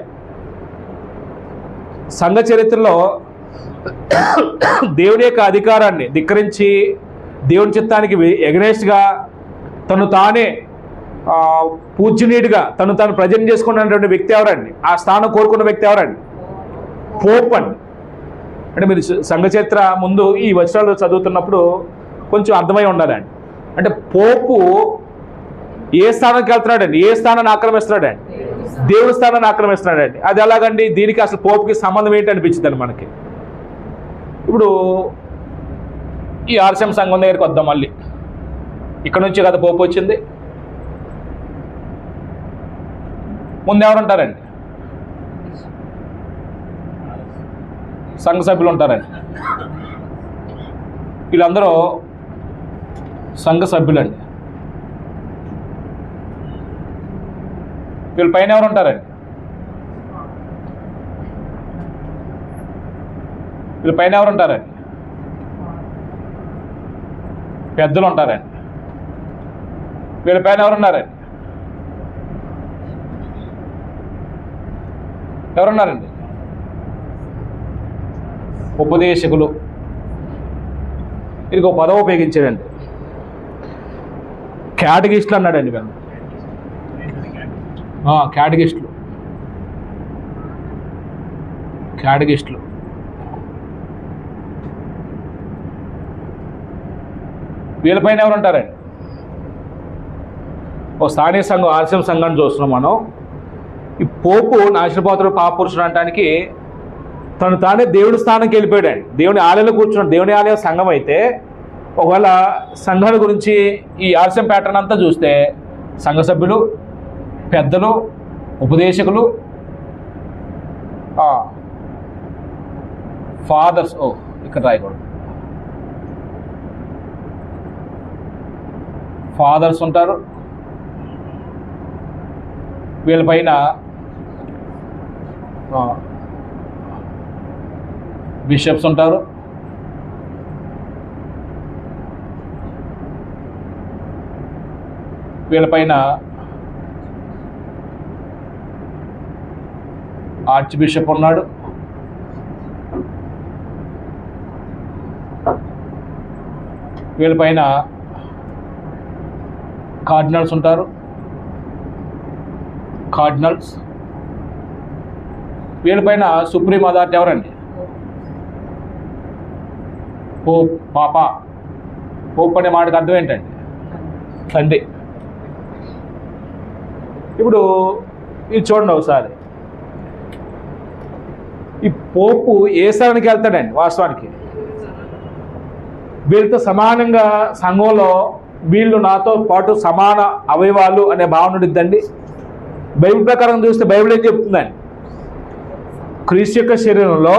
సంఘ చరిత్రలో దేవుని యొక్క అధికారాన్ని ధిక్కరించి దేవుని చిత్తానికి ఎగనెస్ట్గా తను తానే పూజ్యనీయుడిగా తను తాను ప్రజెంట్ చేసుకున్నటువంటి వ్యక్తి ఎవరండి? ఆ స్థానం కోరుకున్న వ్యక్తి ఎవరండి? పోప్ అండి. అంటే మీరు సంఘ చరిత్ర ముందు ఈ వచనాలు చదువుతున్నప్పుడు కొంచెం అర్థమై ఉండాలండి. అంటే పోపు ఏ స్థానానికి వెళ్తున్నాడండి? ఏ స్థానాన్ని ఆక్రమిస్తున్నాడండి? దేవుడి స్థానాన్ని ఆక్రమిస్తున్నాడండి. అది ఎలాగండి? దీనికి అసలు పోపుకి సంబంధం ఏంటి అనిపించిందండి మనకి. ఇప్పుడు ఈ ఆర్సీఎం సంఘం దగ్గరికి వద్దాం. మళ్ళీ ఇక్కడ నుంచి కదా పోపు వచ్చింది. ముందు ఎవరు ఉంటారండి? సంఘ సభ్యులు ఉంటారండి. వీళ్ళందరూ సంఘ సభ్యులండి. వీళ్ళ పైన ఎవరు ఉంటారండి? వీళ్ళ పైన ఎవరు ఉంటారండి? పెద్దలు ఉంటారండి. వీళ్ళ పైన ఎవరున్నారండి? ఎవరున్నారండి? ఉపదేశకులు. ఇది ఒక పదవి ఉపయోగించాడండి, క్యాటగిస్టులు అన్నాడండి. మేము క్యాటగిస్టులు వీళ్ళపైన ఎవరు ఉంటారండి? ఓ స్థానిక సంఘం ఆర్సీఎం సంఘాన్ని చూస్తున్నాం మనం. ఈ పోపు నాశనపాత్రుడు పాపురుషుడు అనడానికి తను తానే దేవుడి స్థానానికి వెళ్ళిపోయాడండి. దేవుని ఆలయంలో కూర్చున్నాడు. దేవుని ఆలయం సంఘం అయితే ఒకవేళ సంఘాల గురించి ఈ ఆర్సీఎం ప్యాటర్న్ అంతా చూస్తే సంఘ సభ్యులు, పెద్దలు, ఉపదేశకులు, ఫాదర్స్, ఇక్కడ రాయకూడదు, ఫాదర్స్ ఉంటారు, వీళ్ళపైన బిషప్స్ ఉంటారు, వీళ్ళపైన ఆర్చ్ బిషప్ ఉన్నాడు, వీళ్ళపైన కార్డినల్స్ ఉంటారు, కార్డినల్స్, వీళ్ళపైన సుప్రీం అథారిటీ ఎవరండి? పోప్. పాపా. పోప్ అనే మాటకు అర్థం ఏంటండి? తండ్రి. ఇప్పుడు ఇది చూడండి ఒకసారి, ఈ పోపు ఏ స్థానానికి వెళ్తాడండి? వాస్తవానికి వీళ్ళతో సమానంగా సంఘంలో వీళ్ళు నాతో పాటు సమాన అవయవాలు అనే భావన ఉండిద్దండి. బైబిల్ ప్రకారం చూస్తే బైబిల్ ఏం చెప్తుందండి? క్రీస్తు యొక్క శరీరంలో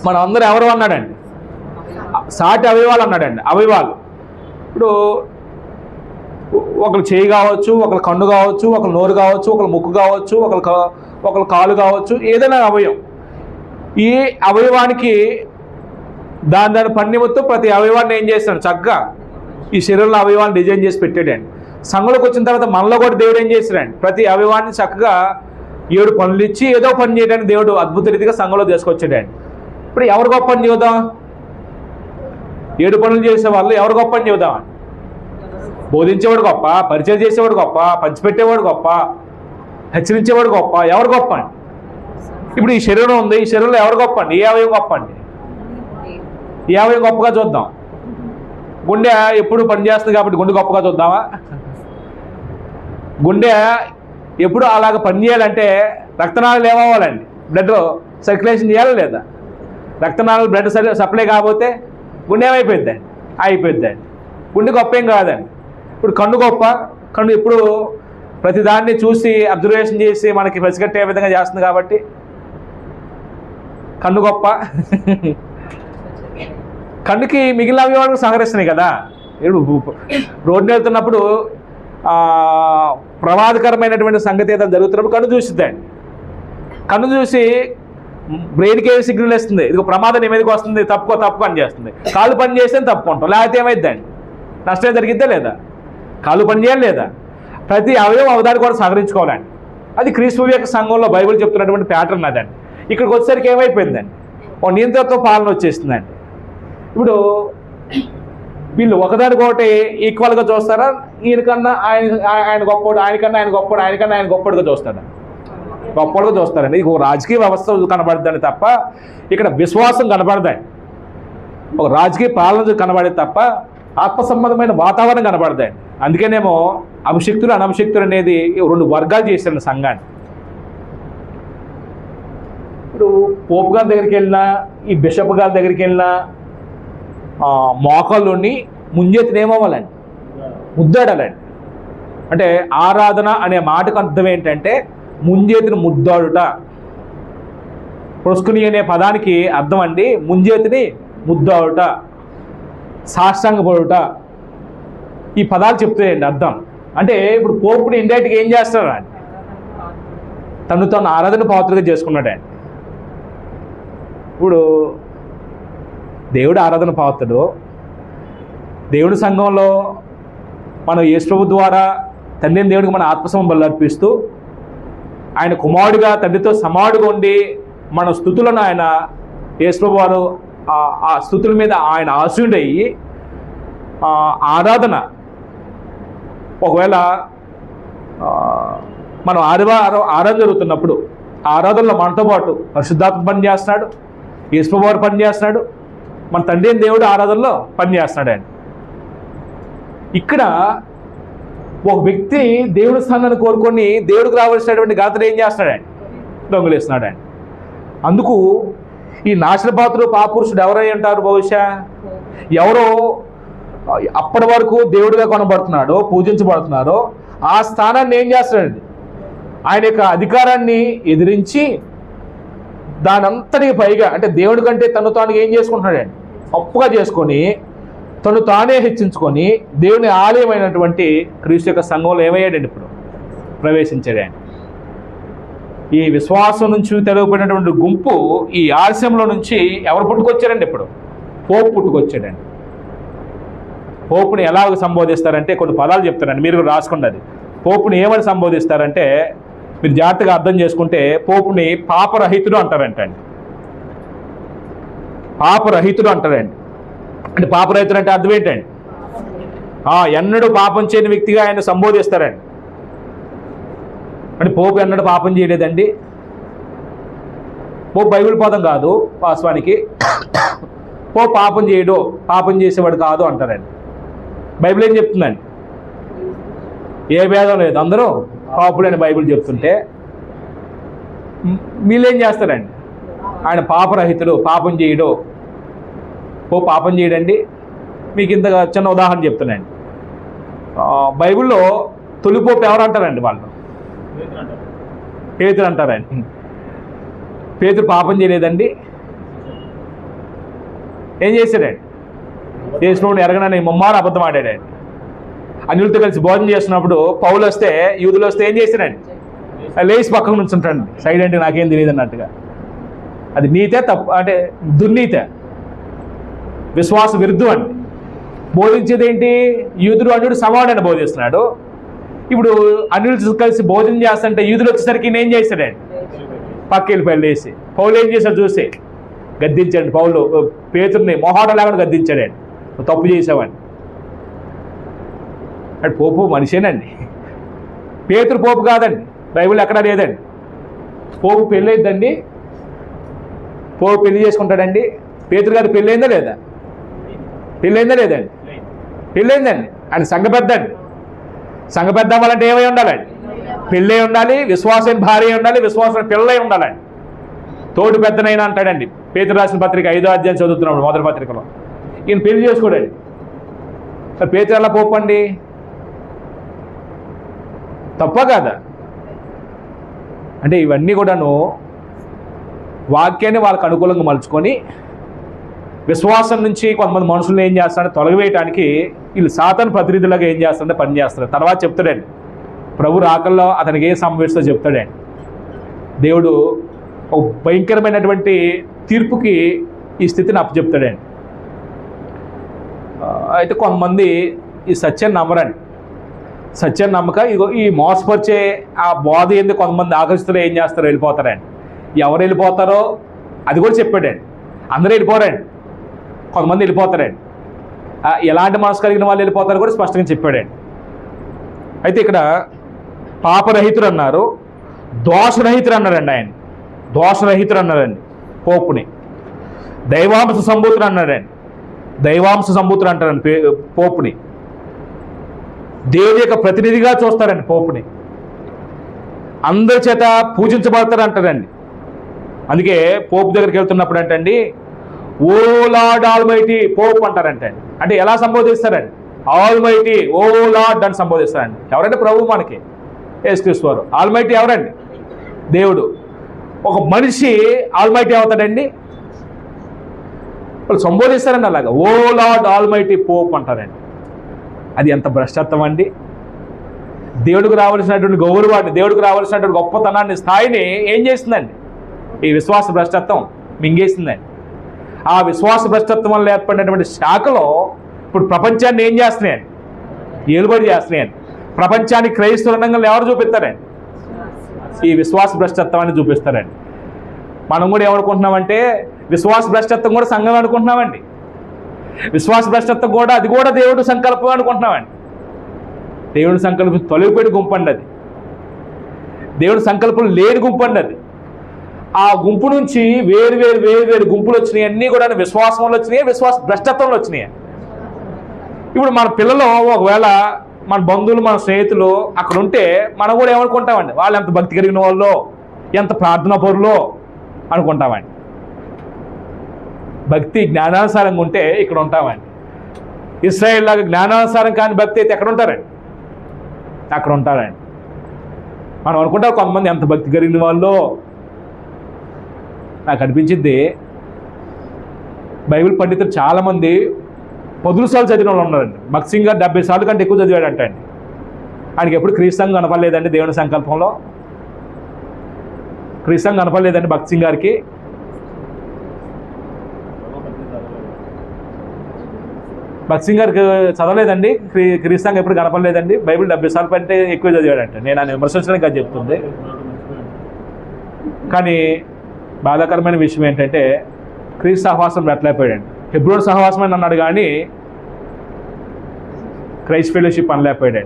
మనం అందరూ ఎవరు అన్నాడండి? సాటి అవయవాలు అన్నాడండి. అవయవాలు ఇప్పుడు ఒకరు చేయి కావచ్చు, ఒకరు కన్ను కావచ్చు, ఒకరు నోరు కావచ్చు, ఒకరు ముక్కు కావచ్చు, ఒకరు కాలు కావచ్చు, ఏదైనా అవయవం. ఈ అవయవానికి దాని పని నిమిత్తం ప్రతి అవయవాన్ని ఏం చేస్తాడు? చక్కగా ఈ శరీరంలో అవయవాన్ని డిజైన్ చేసి పెట్టాడండి. సంఘంలోకి వచ్చిన తర్వాత మనలో కూడా దేవుడు ఏం చేశాడండి? ప్రతి అవయవాన్ని చక్కగా 7 పనులు ఇచ్చి ఏదో పని చేయడానికి దేవుడు అద్భుత రీతిగా సంఘంలో తీసుకొచ్చాడండి. ఇప్పుడు ఎవరు గొప్ప అని చెబుదాం? 7 పనులు చేసే వాళ్ళు ఎవరు గొప్ప అని చెబుదాం? బోధించేవాడు గొప్ప, పరిచయం చేసేవాడు గొప్ప, పంచిపెట్టేవాడు గొప్ప, హెచ్చరించేవాడు గొప్ప, ఎవరు గొప్ప అండి? ఇప్పుడు ఈ శరీరం ఉంది, ఈ శరీరంలో ఎవరు గొప్ప అండి? ఏ అవయవం గొప్ప అండి? ఏ అవయవం గొప్పగా చూద్దాం? గుండె ఎప్పుడు పనిచేస్తుంది కాబట్టి గుండె గొప్పగా చూద్దామా? గుండె ఎప్పుడు అలాగ పనిచేయాలంటే రక్తనాళాలు ఏమవ్వాలండి? బ్లడ్ సర్క్యులేషన్ చేయాలా లేదా? రక్తనాళాలు బ్లడ్ సప్లై కాకపోతే గుండె ఏమైపోద్దండి? అయిపోద్దండి. గుండె గొప్ప ఏం కాదండి. ఇప్పుడు కన్ను గొప్ప. కన్ను ఇప్పుడు ప్రతిదాన్ని చూసి అబ్జర్వేషన్ చేసి మనకి పసిగట్టే విధంగా చేస్తుంది కాబట్టి కన్ను గొప్ప. కన్నుకి మిగిలిన అవయవాలకు సహకరిస్తున్నాయి కదా. ఇప్పుడు రోడ్డు వెళ్తున్నప్పుడు ప్రమాదకరమైనటువంటి సంగతి ఏదైనా జరుగుతున్నప్పుడు కన్ను చూసిద్దండి. కన్ను చూసి బ్రెయిన్కి ఏమి సిగ్నల్ ఇస్తుంది? ఇది ప్రమాదం నీ మీదకి వస్తుంది, తప్పుకో అని చేస్తుంది. కాలు పని చేస్తే తప్పుకుంటాం, లేకపోతే ఏమైద్దండి? నష్టం జరిగిద్దా లేదా? కాలు పని చేయాలి లేదా? ప్రతి అవయవం అవదాన్ని కూడా సహకరించుకోవాలండి. అది క్రీస్తు యొక్క సంఘంలో బైబిల్ చెప్తున్నటువంటి ప్యాటర్న్ అదండి. ఇక్కడికి వచ్చేసరికి ఏమైపోయిందండి? ఓ నియంత్రణతో పాలన వచ్చేస్తుందండి. ఇప్పుడు వీళ్ళు ఒకదానికొకటి ఈక్వల్గా చూస్తారా? ఈయనకన్నా ఆయన గొప్పోడు, ఆయనకన్నా ఆయన గొప్పోడు, ఆయనకన్నా ఆయన గొప్పడుగా చూస్తాడా? గొప్పడుగా చూస్తారండి. ఇది ఒక రాజకీయ వ్యవస్థ కనబడుద్దని తప్ప ఇక్కడ విశ్వాసం కనబడదండి. ఒక రాజకీయ పాలన కనబడేది తప్ప ఆత్మ సంబంధమైన వాతావరణం కనబడదండి. అందుకేనేమో అభిషిక్తులు అనభిషిక్తులు అనేది 2 వర్గాలు చేశారు సంఘాన్ని. ఇప్పుడు పోపు గారి దగ్గరికి వెళ్ళినా, ఈ బిషప్ గారి దగ్గరికి వెళ్ళినా మోకాళ్ళుని ముంజెత్తిన ఏమవ్వాలండి? ముద్దాడాలండి. అంటే ఆరాధన అనే మాటకు అర్థం ఏంటంటే ముంజేతిని ముద్దాడుట. ప్రొస్కుని అనే పదానికి అర్థం అండి ముంజేతిని ముద్దాడుట, సాష్టాంగపడుట. ఈ పదాలు చెప్తాయండి అర్థం. అంటే ఇప్పుడు పోపుని ఇండైరెక్ట్గా ఏం చేస్తాడు అండి? తను ఆరాధన పాత్రగా చేసుకున్నాడండి. ఇప్పుడు దేవుడు ఆరాధన పాత్రుడు. దేవుడి సంఘంలో మనం యేసు ప్రభు ద్వారా తండ్రిని దేవుడికి మన ఆత్మసమం బలి అర్పిస్తూ ఆయన కుమారుడిగా తండ్రితో సమాడుగా ఉండి మన స్తుతులను ఆయన యేసు ప్రభు వారు ఆ స్తుతుల మీద ఆయన ఆశీనుడయ్యి ఆరాధన ఒకవేళ మనం ఆరాధన జరుగుతున్నప్పుడు ఆరాధనలో మనతో పాటు పరిశుద్ధాత్మ పనిచేస్తున్నాడు, యేసు ప్రభు వారు పనిచేస్తున్నాడు, మన తండ్రి దేవుడు ఆరాధనలో పనిచేస్తున్నాడు అండి. ఇక్కడ ఒక వ్యక్తి దేవుడి స్థానాన్ని కోరుకొని దేవుడికి రావాల్సినటువంటి ఘనతను ఏం చేస్తున్నాడండి? దొంగిలిస్తున్నాడండి. అందుకు ఈ నాశనపాత్రుడు పాపురుషుడు ఎవరై ఉంటారు? బహుశా ఎవరో అప్పటి వరకు దేవుడిగా కొనబడుతున్నాడో పూజించబడుతున్నారో ఆ స్థానాన్ని ఏం చేస్తాడండి? ఆయన యొక్క అధికారాన్ని ఎదిరించి దానంతటికి పైగా అంటే దేవుడి కంటే తను తాను ఏం చేసుకుంటున్నాడండి? అప్పుగా చేసుకొని తను తానే హెచ్చించుకొని దేవుని ఆలయమైనటువంటి క్రీస్తు యొక్క సంఘంలో ఏమయ్యాడండి? ఇప్పుడు ప్రవేశించాడండి. ఈ విశ్వాసం నుంచి తెలుగుపడినటువంటి గుంపు ఈ ఆలస్యంలో నుంచి ఎవరు పుట్టుకొచ్చారండి? ఇప్పుడు పోపు పుట్టుకొచ్చాడండి. పోపుని ఎలాగ సంబోధిస్తారంటే కొన్ని పదాలు చెప్తారండి, మీరు రాసుకోండి. అది పోపుని ఏమని సంబోధిస్తారంటే మీరు జాగ్రత్తగా అర్థం చేసుకుంటే పోపుని పాపరహితుడు అంటారంటండి. పాపరహితుడు అంటారండి. అంటే పాపరహితుడు అంటే అర్థం ఏంటండి? ఎన్నడూ పాపం చేయని వ్యక్తిగా ఆయన సంబోధిస్తారండి. అంటే పోపు ఎన్నడూ పాపం చేయలేదండి. పోపు బైబిల్ పదం కాదు వాస్తవానికి. పోపు పాపం చేయడు, పాపం చేసేవాడు కాదు అంటారండి. బైబిల్ ఏం చెప్తుందండి? ఏ భేదం లేదు, అందరూ పాపులని బైబిల్ చెప్తుంటే వీళ్ళేం చేస్తారండి? ఆయన పాపరహితుడు, పాపం చేయడు. పోపు పాపం చేయడండి. మీకు ఇంత చిన్న ఉదాహరణ చెప్తున్నాండి. బైబిల్లో తొలిపోపు ఎవరు అంటారండి? వాళ్ళు పేతురు అంటారండి. పేతురు పాపం చేయలేదండి. ఏం చేశాడండి? యేసుని ఎరగనని ముమ్మారు అబద్ధం ఆడాడండి. అన్యులతో కలిసి భోజనం చేస్తున్నప్పుడు పౌలు వస్తే, యూదులు వస్తే ఏం చేశాడండి? లేచి పక్కన నుంచి ఉంటాడండి. సైడ్ అంటే నాకేం తెలియదు అన్నట్టుగా. అది నీతే తప్పు, అంటే దుర్నీతే, విశ్వాస విరుద్ధం అండి. బోధించేది ఏంటి? యూదుడు అన్యుడు సమానుడని బోధిస్తున్నాడు. ఇప్పుడు అన్యులతో కలిసి భోజనం చేస్తుంటే యూదులు వచ్చేసరికి ఏం చేశాడండి? పక్క వెళ్ళిపోయాడు లేచి. పౌలు ఏం చేశాడు చూసి గద్దించాడు. పౌలు పేతుర్ని మొహాటం లేకుండా గద్దించాడండి. తప్పు చేసావని. అంటే పోపు మనిషేనండి. పేతురు పోపు కాదండి. బైబిల్ ఎక్కడా లేదండి. పోపు పెళ్ళి అయిద్దండి. పోపు పెళ్లి చేసుకుంటాడండి. పేతురు గారు పెళ్ళయిందా లేదా? పెళ్ళయిందా లేదండి? పెళ్ళయిందండి. ఆయన సంఘ పెద్ద అండి. సంఘ పెద్ద అవ్వాలంటే ఏమై ఉండాలండి? పెళ్ళై ఉండాలి, విశ్వాసం భార్య ఉండాలి, విశ్వాసం పిల్లలై ఉండాలండి. తోడు పెద్దనైనా అంటాడండి. పేతురు రాసిన పత్రిక 5వ అధ్యాయం చదువుతున్నాడు, మొదటి పత్రికలో. ఈయన పెళ్లి చేసుకోడండి. పేతురు ఎలా పోపు అండి? తప్ప కాదా? అంటే ఇవన్నీ కూడాను వాక్యాన్ని వాళ్ళకు అనుకూలంగా మలుచుకొని విశ్వాసం నుంచి కొంతమంది మనుషులను ఏం చేస్తారంటే తొలగివేయటానికి వీళ్ళు సాతాను ప్రతినిధులుగా ఏం చేస్తారంటే పని చేస్తారు. తర్వాత చెప్తాడండి, ప్రభు రాకల్లో అతనికి ఏం సంభవిస్తుందో చెప్తాడండి. దేవుడు ఒక భయంకరమైనటువంటి తీర్పుకి ఈ స్థితిని అప్పచెప్తాడండి. అయితే కొంతమంది ఈ సత్యాన్ని నమ్మరండి. సత్యాన్ని నమ్మక ఇగో ఈ మోసపరిచే ఆ బోధ ఏంది కొంతమంది ఆకర్షితులు ఏం చేస్తారో వెళ్ళిపోతారండి. ఎవరు వెళ్ళిపోతారో అది కూడా చెప్పాడండి. అందరూ వెళ్ళిపోరండి, కొంతమంది వెళ్ళిపోతారండి. ఎలాంటి మనసు కలిగిన వాళ్ళు వెళ్ళిపోతారో కూడా స్పష్టంగా చెప్పాడండి. అయితే ఇక్కడ పాపరహితుడు అన్నారు, దోషరహితుడు అన్నారండి. ఆయన దోషరహితుడు అన్నారండి పోపుని. దైవాంశ సంభూతుడు అన్నారండి. దైవాంశ సంభూతుడు అంటారండి పోపుని. దేవుని యొక్క ప్రతినిధిగా చూస్తారండి పోపుని. అందరి చేత పూజించబడతారు అంటారండి. అందుకే పోపు దగ్గరికి వెళ్తున్నప్పుడు అంటండి, ఓ లార్డ్ ఆల్మైటీ పోప్ అంటారంటే. అంటే ఎలా సంబోధిస్తారండి? ఆల్మైటీ, ఓ లార్డ్ అని సంబోధిస్తారండి. ఎవరంటే ప్రభు మనకి యేసుక్రీస్తు వారు. ఆల్మైటీ ఎవరండి? దేవుడు. ఒక మనిషి ఆల్మైటీ అవుతాడండి? వాళ్ళు సంబోధిస్తారండి అలాగా, ఓ లార్డ్ ఆల్మైటీ పోప్ అంటారండి. అది ఎంత భ్రష్టత్వం అండి! దేవుడికి రావాల్సినటువంటి గౌరవాన్ని, దేవుడికి రావాల్సినటువంటి గొప్పతనాన్ని, స్థాయిని ఏం చేస్తుందండి? ఈ విశ్వాస భ్రష్టత్వం మింగేసిందండి. ఆ విశ్వాస భ్రష్టత్వం వల్ల ఏర్పడినటువంటి శాఖలో ఇప్పుడు ప్రపంచాన్ని ఏం చేస్తున్నాయండి? ఏలుబడి చేస్తున్నాయండి. ప్రపంచానికి క్రైస్తవ రంగంలో ఎవరు చూపిస్తారండి? ఈ విశ్వాస భ్రష్టత్వాన్ని చూపిస్తారండి. మనం కూడా ఏమనుకుంటున్నామంటే విశ్వాస భ్రష్టత్వం కూడా సంఘం అనుకుంటున్నామండి. విశ్వాస భ్రష్టత్వం కూడా అది కూడా దేవుడు సంకల్పం అనుకుంటున్నామండి. దేవుడి సంకల్పం తొలగిపోయిన గుంపండి అది. దేవుడి సంకల్పం లేని గుంపండి అది. ఆ గుంపు నుంచి వేరు వేరు వేరు వేరు గుంపులు వచ్చినాయి. అన్నీ కూడా విశ్వాసంలో వచ్చినాయి, విశ్వాస భ్రష్టత్వంలో వచ్చినాయి. ఇప్పుడు మన పిల్లలు ఒకవేళ మన బంధువులు, మన స్నేహితులు అక్కడ ఉంటే మనం కూడా ఏమనుకుంటామండి? వాళ్ళు ఎంత భక్తి కలిగిన వాళ్ళు, ఎంత ప్రార్థనా పరులో అనుకుంటామండి. భక్తి జ్ఞానానుసారంగా ఉంటే ఇక్కడ ఉంటామండి. ఇశ్రాయేల్ లాగా జ్ఞానానుసారం కాని భక్తి అయితే ఎక్కడ ఉంటారండి? అక్కడ ఉంటారండి. మనం అనుకుంటాం కొంతమంది ఎంత భక్తి కలిగిన వాళ్ళు. నాకు అనిపించింది బైబిల్ పండితులు చాలామంది 10 సార్లు చదివిన వాళ్ళు ఉన్నారండి. భగత్ సింగ్ గారు 70 సార్లు కంటే ఎక్కువ చదివాడంట అండి. ఆయనకి ఎప్పుడు క్రీస్తు కనపడలేదండి దేవుని సంకల్పంలో. క్రీస్తు కనపడలేదండి భగత్ సింగ్ గారికి. భగత్ సింగ్ గారికి చదవలేదండి, క్రీస్తు ఎప్పుడు కనపడలేదండి. బైబిల్ 70 సార్లు కంటే ఎక్కువ చదివాడంట. నేను ఆయన విమర్శించడానికి అది చెప్తుంది. కానీ బాధాకరమైన విషయం ఏంటంటే క్రీస్తు సహవాసం పెట్టలేకపోయాడు. హెబ్రోన్ సహవాసం అని అన్నాడు కానీ క్రైస్ట్ ఫెలోషిప్ అనలేకపోయాడు.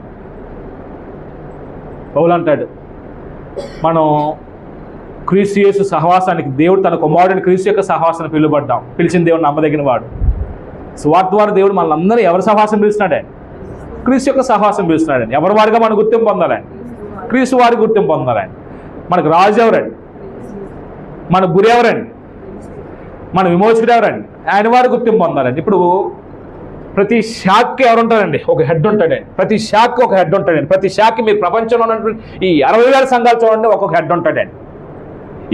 పౌలు అంటాడు, మనం క్రీస్తు యేసు సహవాసానికి దేవుడు తన కుమారుడిని క్రీస్తు యొక్క సహవాసాన్ని పిలువబడ్డాం. పిలిచిన దేవుడు నమ్మదగిన వాడు. స్వార్థ ద్వారా దేవుడు మనల్ని ఎవరి సహవాసం పిలుస్తున్నాడండి? క్రీస్తు యొక్క సహవాసం పిలుస్తున్నాడండి. ఎవరి వారిగా మనం గుర్తింపు పొందాలండి? క్రీస్తు వారికి గుర్తింపు పొందాలండి. మనకు రాజు ఎవరండి? మన గురి ఎవరండి? మన విమోచకుడు ఎవరండి? ఆయన వారి గుర్తింపు పొందాలండి. ఇప్పుడు ప్రతి శాఖకి ఎవరు ఉంటారండి? ఒక హెడ్ ఉంటాడండి. ప్రతి శాఖకి ఒక హెడ్ ఉంటాడండి. ప్రతి శాఖకి మీరు ప్రపంచంలో ఉన్నటువంటి ఈ 60,000 సంఘాలు చూడండి, ఒక్కొక్క హెడ్ ఉంటాడండి.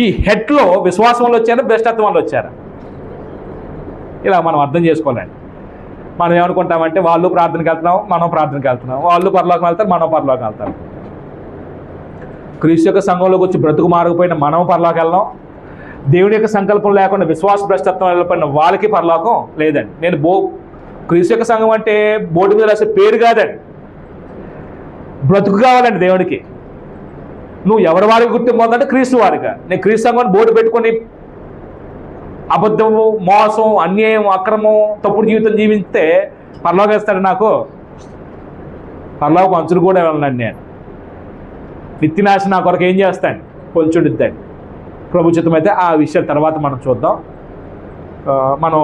ఈ హెడ్లో విశ్వాసం వల్ల వచ్చారా, భ్రష్టత్వం వల్ల వచ్చారా? ఇలా మనం అర్థం చేసుకోవాలండి. మనం ఏమనుకుంటామంటే వాళ్ళు ప్రార్థనకి వెళ్తున్నాం, మనం ప్రార్థనకి వెళ్తున్నాం. వాళ్ళు పరలోకం వెళ్తారు, మనం పరలోకం వెళ్తాం. క్రీస్తు యొక్క సంఘంలోకి వచ్చి బ్రతుకు మారకపోయిన మనం పరలోకం వెళ్ళాం. దేవుడి యొక్క సంకల్పం లేకుండా విశ్వాస భ్రష్టత్వం వెళ్ళిపోయిన వాళ్ళకి పరలోకం లేదండి. నేను క్రీస్తు యొక్క సంఘం అంటే బోర్డు మీద రాసే పేరు కాదండి, బ్రతుకు కావాలండి దేవుడికి. నువ్వు ఎవరి వారికి గుర్తింపు పొందంటే క్రీస్తు వారిగా. నేను క్రీస్తు సంఘాన్ని బోర్డు పెట్టుకొని అబద్ధము, మోసం, అన్యాయం, అక్రమం, తప్పుడు జీవితం జీవిస్తే పరలోకం వేస్తాడు. నాకు పరలోకం అంచులు కూడా వెళ్ళనండి. నేను నిత్యనాశ నా కొరకు ఏం చేస్తాను? కొంచెడిద్దాను. ప్రభుత్వం అయితే ఆ విషయం తర్వాత మనం చూద్దాం. మనం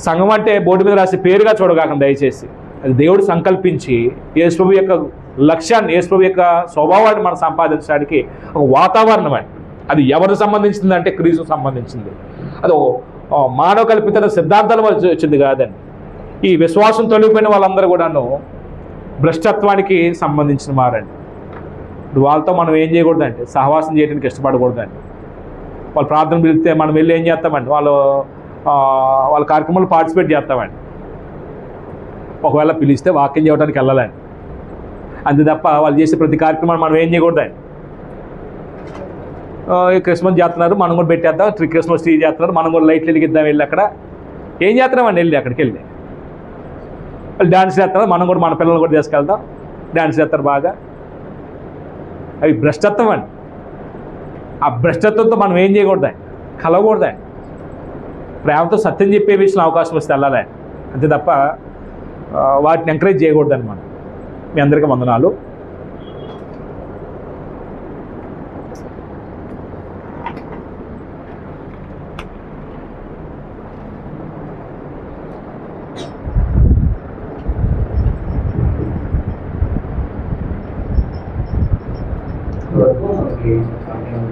సంఘం అంటే బోర్డు మీద రాసే పేరుగా చూడగాకండి దయచేసి. అది దేవుడు సంకల్పించి యేసుప్రభు యొక్క లక్ష్యాన్ని, యేసుప్రభు యొక్క స్వభావాన్ని మనం సంపాదించడానికి ఒక వాతావరణం అండి. అది ఎవరు సంబంధించింది అంటే క్రీస్తుకు సంబంధించింది. అది మానవ కల్పిత సిద్ధాంతాల వల్ల వచ్చింది కాదండి. ఈ విశ్వాసం తొలగిపోయిన వాళ్ళందరూ కూడాను భ్రష్టత్వానికి సంబంధించిన వారండి. వాళ్ళతో మనం ఏం చేయకూడదండి? సహవాసం చేయడానికి ఇష్టపడకూడదండి. వాళ్ళు ప్రార్థన పిలిస్తే మనం వెళ్ళి ఏం చేస్తామండి? వాళ్ళ కార్యక్రమాలు పార్టిసిపేట్ చేస్తామండి. ఒకవేళ పిలిస్తే వాక్యం చేయడానికి వెళ్ళాలండి. అంతే తప్ప వాళ్ళు చేసే ప్రతి కార్యక్రమాన్ని మనం ఏం చేయకూడదండి. క్రిస్మస్ చేస్తున్నారు, మనం కూడా పెట్టేద్దాం. క్రిస్మస్ ట్రీ చేస్తున్నారు, మనం కూడా లైట్లు వెలిగిద్దాం. వెళ్ళి అక్కడ ఏం చేస్తున్నామండి? వెళ్ళి అక్కడికి వెళ్ళి వాళ్ళు డ్యాన్స్ చేస్తున్నారు, మనం కూడా మన పిల్లలు కూడా తీసుకెళ్తాం. డ్యాన్స్ చేస్తారు బాగా. అవి భ్రష్టత్వం అండి. ఆ భ్రష్టత్వంతో మనం ఏం చేయకూడదండి? కలవకూడదండి. ప్రేమతో సత్యం చెప్పే విషయంలో అవకాశం వస్తే వెళ్ళాలండి. అంతే తప్ప వాటిని ఎంకరేజ్ చేయకూడదండి. మనం మీ అందరికీ వందనాలు. వరకు మనకి సమయం